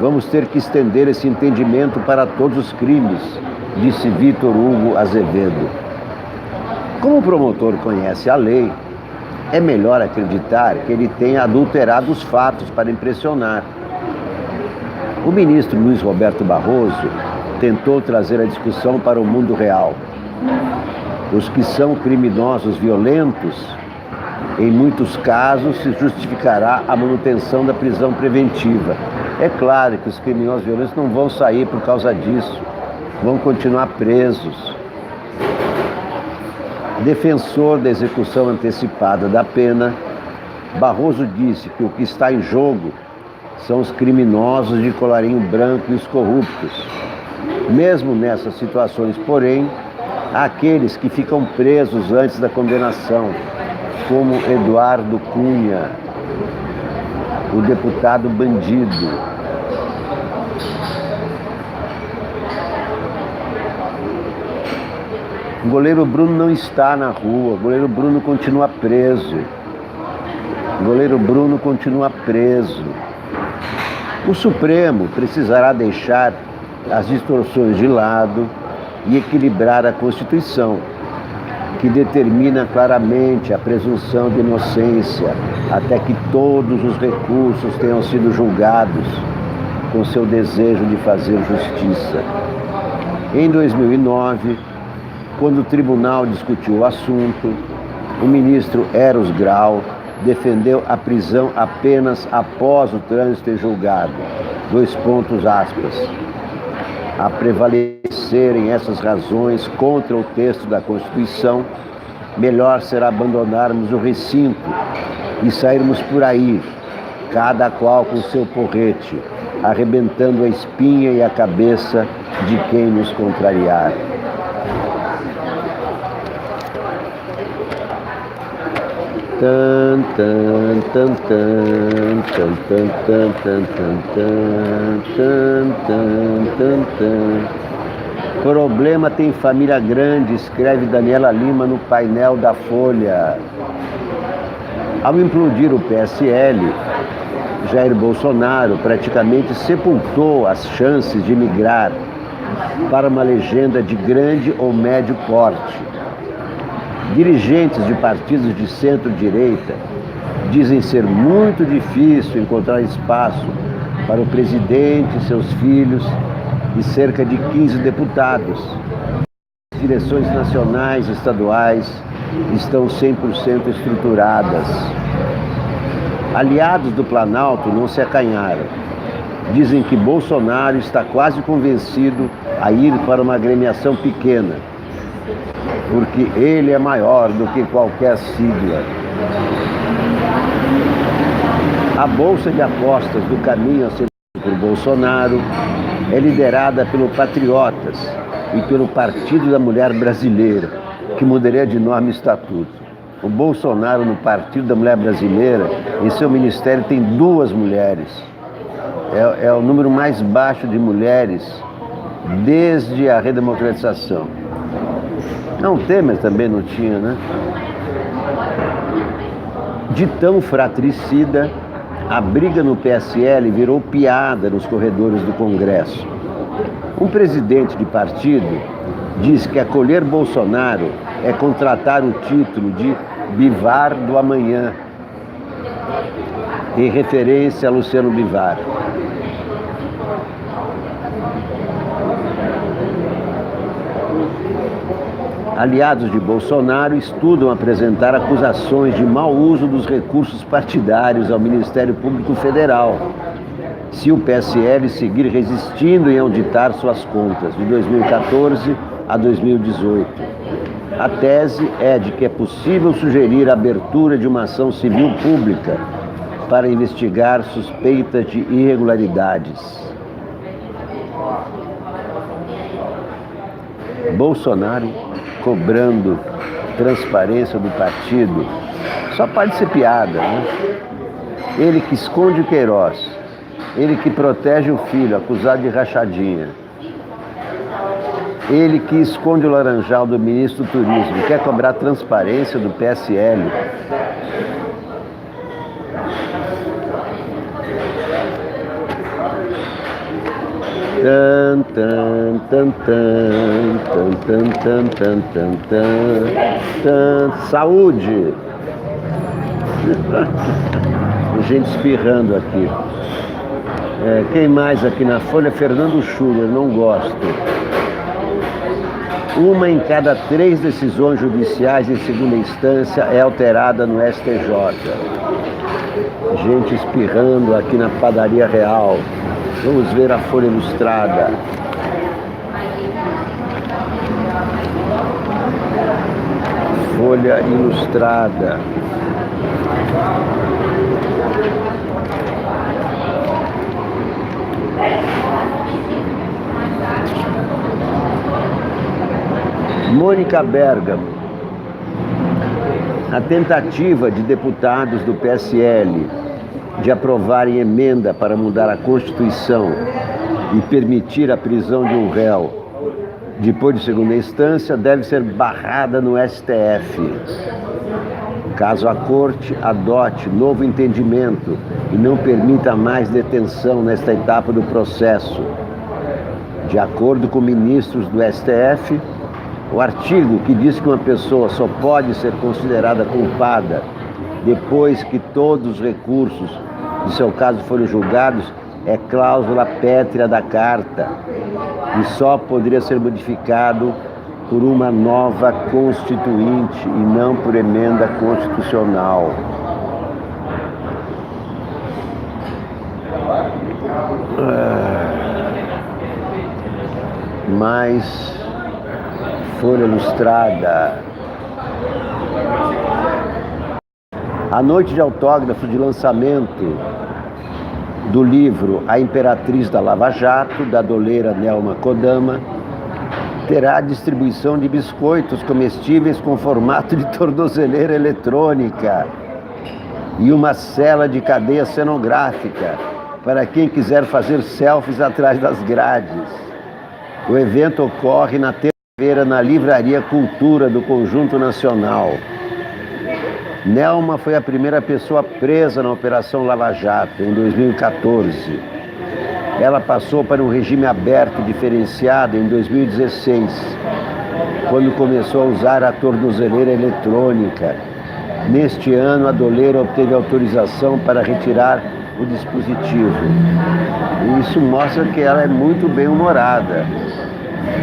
Vamos ter que estender esse entendimento para todos os crimes, disse Vitor Hugo Azevedo. Como o promotor conhece a lei, é melhor acreditar que ele tenha adulterado os fatos para impressionar. O ministro Luiz Roberto Barroso tentou trazer a discussão para o mundo real. Os que são criminosos violentos, em muitos casos, se justificará a manutenção da prisão preventiva. É claro que os criminosos violentos não vão sair por causa disso, vão continuar presos. Defensor da execução antecipada da pena, Barroso disse que o que está em jogo são os criminosos de colarinho branco e os corruptos. Mesmo nessas situações, porém, há aqueles que ficam presos antes da condenação, como Eduardo Cunha, o deputado bandido. O goleiro Bruno não está na rua, o goleiro Bruno continua preso. O goleiro Bruno continua preso. O Supremo precisará deixar as distorções de lado e equilibrar a Constituição, que determina claramente a presunção de inocência, até que todos os recursos tenham sido julgados com seu desejo de fazer justiça. Em 2009, quando o tribunal discutiu o assunto, o ministro Eros Grau defendeu a prisão apenas após o trânsito ter julgado. A prevalecerem essas razões contra o texto da Constituição, melhor será abandonarmos o recinto e sairmos por aí, cada qual com seu porrete, arrebentando a espinha e a cabeça de quem nos contrariar. Problema tem família grande, escreve Daniela Lima no painel da Folha. Ao implodir o PSL, Jair Bolsonaro praticamente sepultou as chances de migrar para uma legenda de grande ou médio porte. Dirigentes de partidos de centro-direita dizem ser muito difícil encontrar espaço para o presidente, seus filhos e cerca de 15 deputados. As direções nacionais e estaduais estão 100% estruturadas. Aliados do Planalto não se acanharam. Dizem que Bolsonaro está quase convencido a ir para uma agremiação pequena, porque ele é maior do que qualquer sigla. A bolsa de apostas do caminho a ser por Bolsonaro é liderada pelo Patriotas e pelo Partido da Mulher Brasileira, que mudaria de nome e estatuto. O Bolsonaro, no Partido da Mulher Brasileira, em seu ministério tem 2 mulheres. É o número mais baixo de mulheres desde a redemocratização. Não, Temer também não tinha, né? De tão fratricida, a briga no PSL virou piada nos corredores do Congresso. Um presidente de partido diz que acolher Bolsonaro é contratar o título de Bivar do Amanhã, em referência a Luciano Bivar. Aliados de Bolsonaro estudam apresentar acusações de mau uso dos recursos partidários ao Ministério Público Federal, se o PSL seguir resistindo em auditar suas contas de 2014 a 2018. A tese é de que é possível sugerir a abertura de uma ação civil pública para investigar suspeitas de irregularidades. Bolsonaro cobrando transparência do partido só pode ser piada, né? Ele que esconde o Queiroz, ele que protege o filho acusado de rachadinha, ele que esconde o laranjal do ministro do Turismo, quer cobrar transparência do PSL. Saúde! Gente espirrando aqui. Quem mais aqui na Folha? Fernando Schuller, não gosto. 1 em cada 3 decisões judiciais em segunda instância é alterada no STJ. Gente espirrando aqui na Padaria Real. Vamos ver a Folha Ilustrada. Folha Ilustrada. Mônica Bergamo. A tentativa de deputados do PSL de aprovarem emenda para mudar a Constituição e permitir a prisão de um réu depois de segunda instância deve ser barrada no STF. Caso a Corte adote novo entendimento e não permita mais detenção nesta etapa do processo. De acordo com ministros do STF, o artigo que diz que uma pessoa só pode ser considerada culpada depois que todos os recursos de seu caso foram julgados é cláusula pétrea da Carta. e só poderia ser modificado por uma nova constituinte e não por emenda constitucional. Mais Folha Ilustrada. A noite de autógrafo de lançamento do livro A Imperatriz da Lava Jato, da doleira Nelma Kodama, terá a distribuição de biscoitos comestíveis com formato de tornozeleira eletrônica e uma cela de cadeia cenográfica para quem quiser fazer selfies atrás das grades. O evento ocorre na terça-feira na Livraria Cultura do Conjunto Nacional. Nelma foi a primeira pessoa presa na Operação Lava Jato, em 2014. Ela passou para um regime aberto diferenciado em 2016, quando começou a usar a tornozeleira eletrônica. Neste ano, a doleira obteve autorização para retirar o dispositivo. E isso mostra que ela é muito bem-humorada.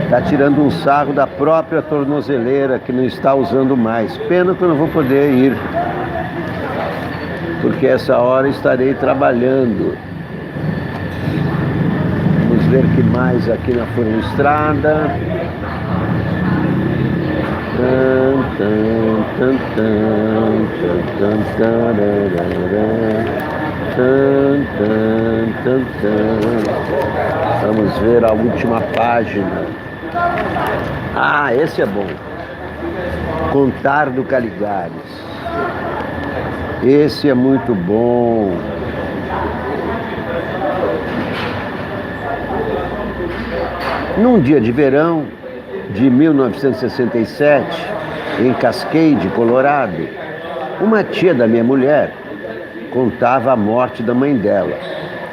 Está tirando um sarro da própria tornozeleira, que não está usando mais. Pena que eu não vou poder ir, porque essa hora estarei trabalhando. Vamos ver o que mais aqui na Folha Ilustrada. Vamos ver a última página. Ah, esse é bom. Contar do Caligares. Esse é muito bom. Num dia de verão de 1967, em Cascade, Colorado, uma tia da minha mulher contava a morte da mãe dela,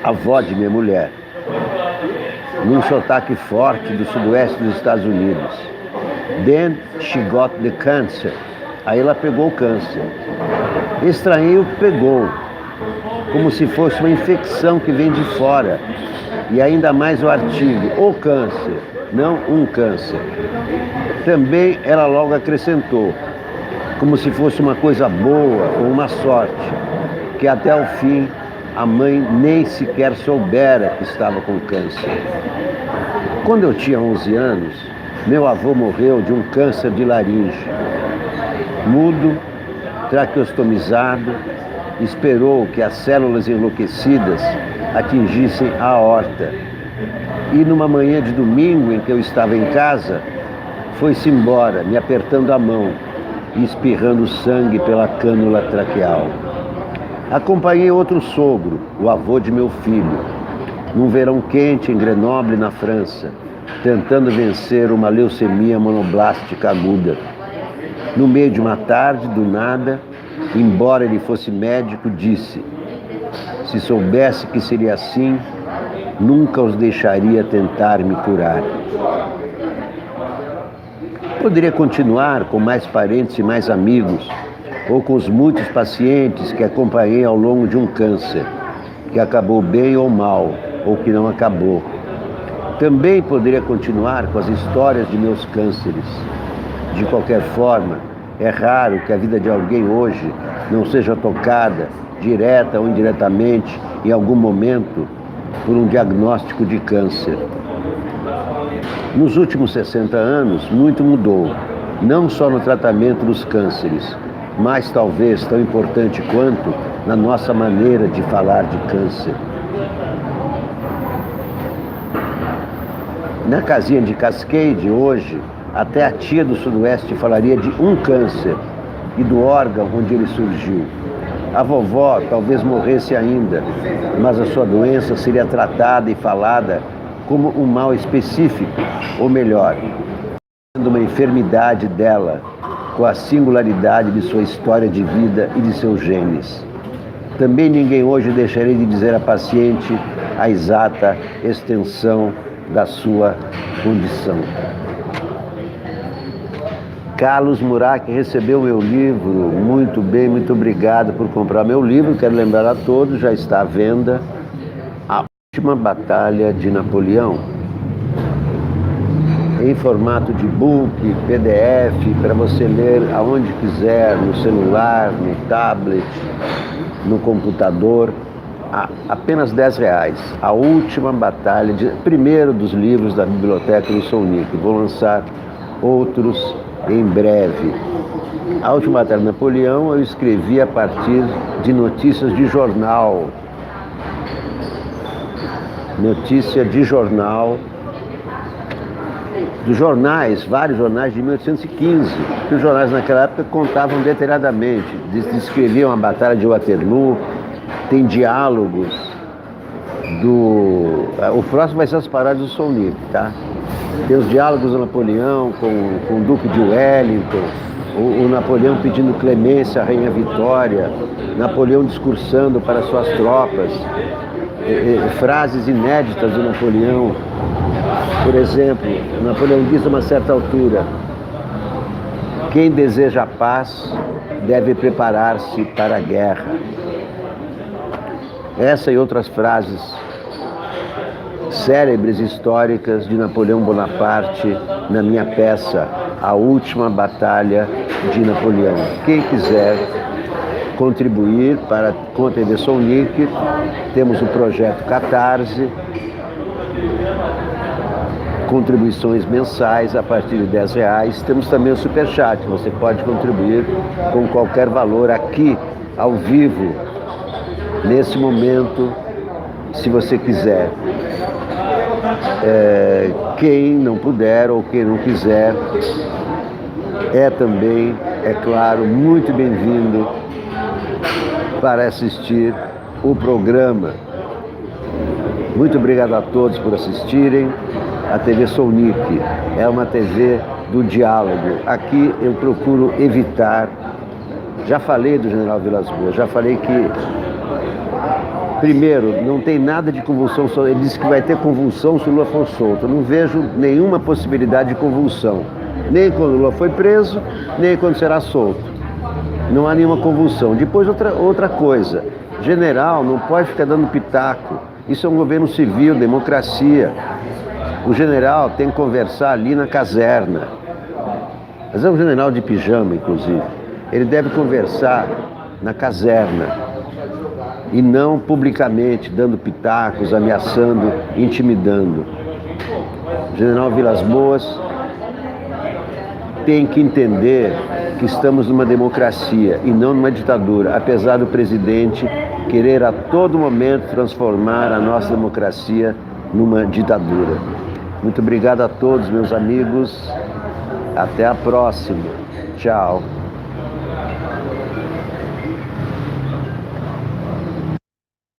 avó de minha mulher, num sotaque forte do sudoeste dos Estados Unidos. Then she got the cancer. Aí ela pegou o câncer. Estranhei o que pegou, como se fosse uma infecção que vem de fora. E ainda mais o artigo, o câncer, não um câncer. Também ela logo acrescentou, como se fosse uma coisa boa ou uma sorte, que até o fim a mãe nem sequer soubera que estava com câncer. Quando eu tinha 11 anos, meu avô morreu de um câncer de laringe. Mudo, traqueostomizado, esperou que as células enlouquecidas atingissem a aorta. E numa manhã de domingo em que eu estava em casa, foi-se embora, me apertando a mão e espirrando sangue pela cânula traqueal. Acompanhei outro sogro, o avô de meu filho, num verão quente em Grenoble, na França, tentando vencer uma leucemia monoblástica aguda. No meio de uma tarde, do nada, embora ele fosse médico, disse: se soubesse que seria assim, nunca os deixaria tentar me curar. Poderia continuar com mais parentes e mais amigos, ou com os muitos pacientes que acompanhei ao longo de um câncer, que acabou bem ou mal, ou que não acabou. Também poderia continuar com as histórias de meus cânceres. De qualquer forma, é raro que a vida de alguém hoje não seja tocada, direta ou indiretamente, em algum momento, por um diagnóstico de câncer. Nos últimos 60 anos, muito mudou, não só no tratamento dos cânceres, mas talvez tão importante quanto na nossa maneira de falar de câncer. Na casinha de Cascade, hoje, até a tia do Sudoeste falaria de um câncer e do órgão onde ele surgiu. A vovó talvez morresse ainda, mas a sua doença seria tratada e falada como um mal específico, ou melhor, sendo uma enfermidade dela, com a singularidade de sua história de vida e de seus genes. Também ninguém hoje deixaria de dizer à paciente a exata extensão da sua condição. Carlos Murak recebeu meu livro, muito bem, muito obrigado por comprar meu livro. Quero lembrar a todos, já está à venda, A Última Batalha de Napoleão. em formato de book, PDF, para você ler aonde quiser, no celular, no tablet, no computador, a apenas R$10. A Última Batalha, primeiro dos livros da biblioteca do Sounic. Vou lançar outros em breve. A Última Batalha de Napoleão eu escrevi a partir de notícias de jornal. Notícia de jornal, dos jornais, vários jornais de 1815, que os jornais naquela época contavam detalhadamente, descreviam a Batalha de Waterloo, tem diálogos o próximo vai ser as paródias do Sounic, tá? Tem os diálogos do Napoleão com o Duque de Wellington, o Napoleão pedindo clemência à Rainha Vitória, Napoleão discursando para suas tropas, frases inéditas do Napoleão. Por exemplo, Napoleão diz a uma certa altura: quem deseja a paz deve preparar-se para a guerra. Essa e outras frases célebres históricas de Napoleão Bonaparte na minha peça A Última Batalha de Napoleão. Quem quiser contribuir com a TV Sounic, temos o projeto Catarse, contribuições mensais a partir de R$10. Temos também o Superchat, você pode contribuir com qualquer valor aqui, ao vivo, nesse momento, se você quiser. Quem não puder ou quem não quiser, também, é claro, muito bem-vindo para assistir o programa. Muito obrigado a todos por assistirem. A TV Sounic é uma TV do diálogo. Aqui eu procuro evitar, já falei do General Vilas Boas, já falei que, primeiro, não tem nada de convulsão, ele disse que vai ter convulsão se o Lula for solto. Eu não vejo nenhuma possibilidade de convulsão, nem quando o Lula foi preso, nem quando será solto. Não há nenhuma convulsão. Depois, outra coisa, general não pode ficar dando pitaco. Isso é um governo civil, democracia. O general tem que conversar ali na caserna. Mas é um general de pijama, inclusive. Ele deve conversar na caserna e não publicamente, dando pitacos, ameaçando, intimidando. O general Vilas Boas tem que entender que estamos numa democracia e não numa ditadura, apesar do presidente querer a todo momento transformar a nossa democracia numa ditadura. Muito obrigado a todos, meus amigos. Até a próxima. Tchau.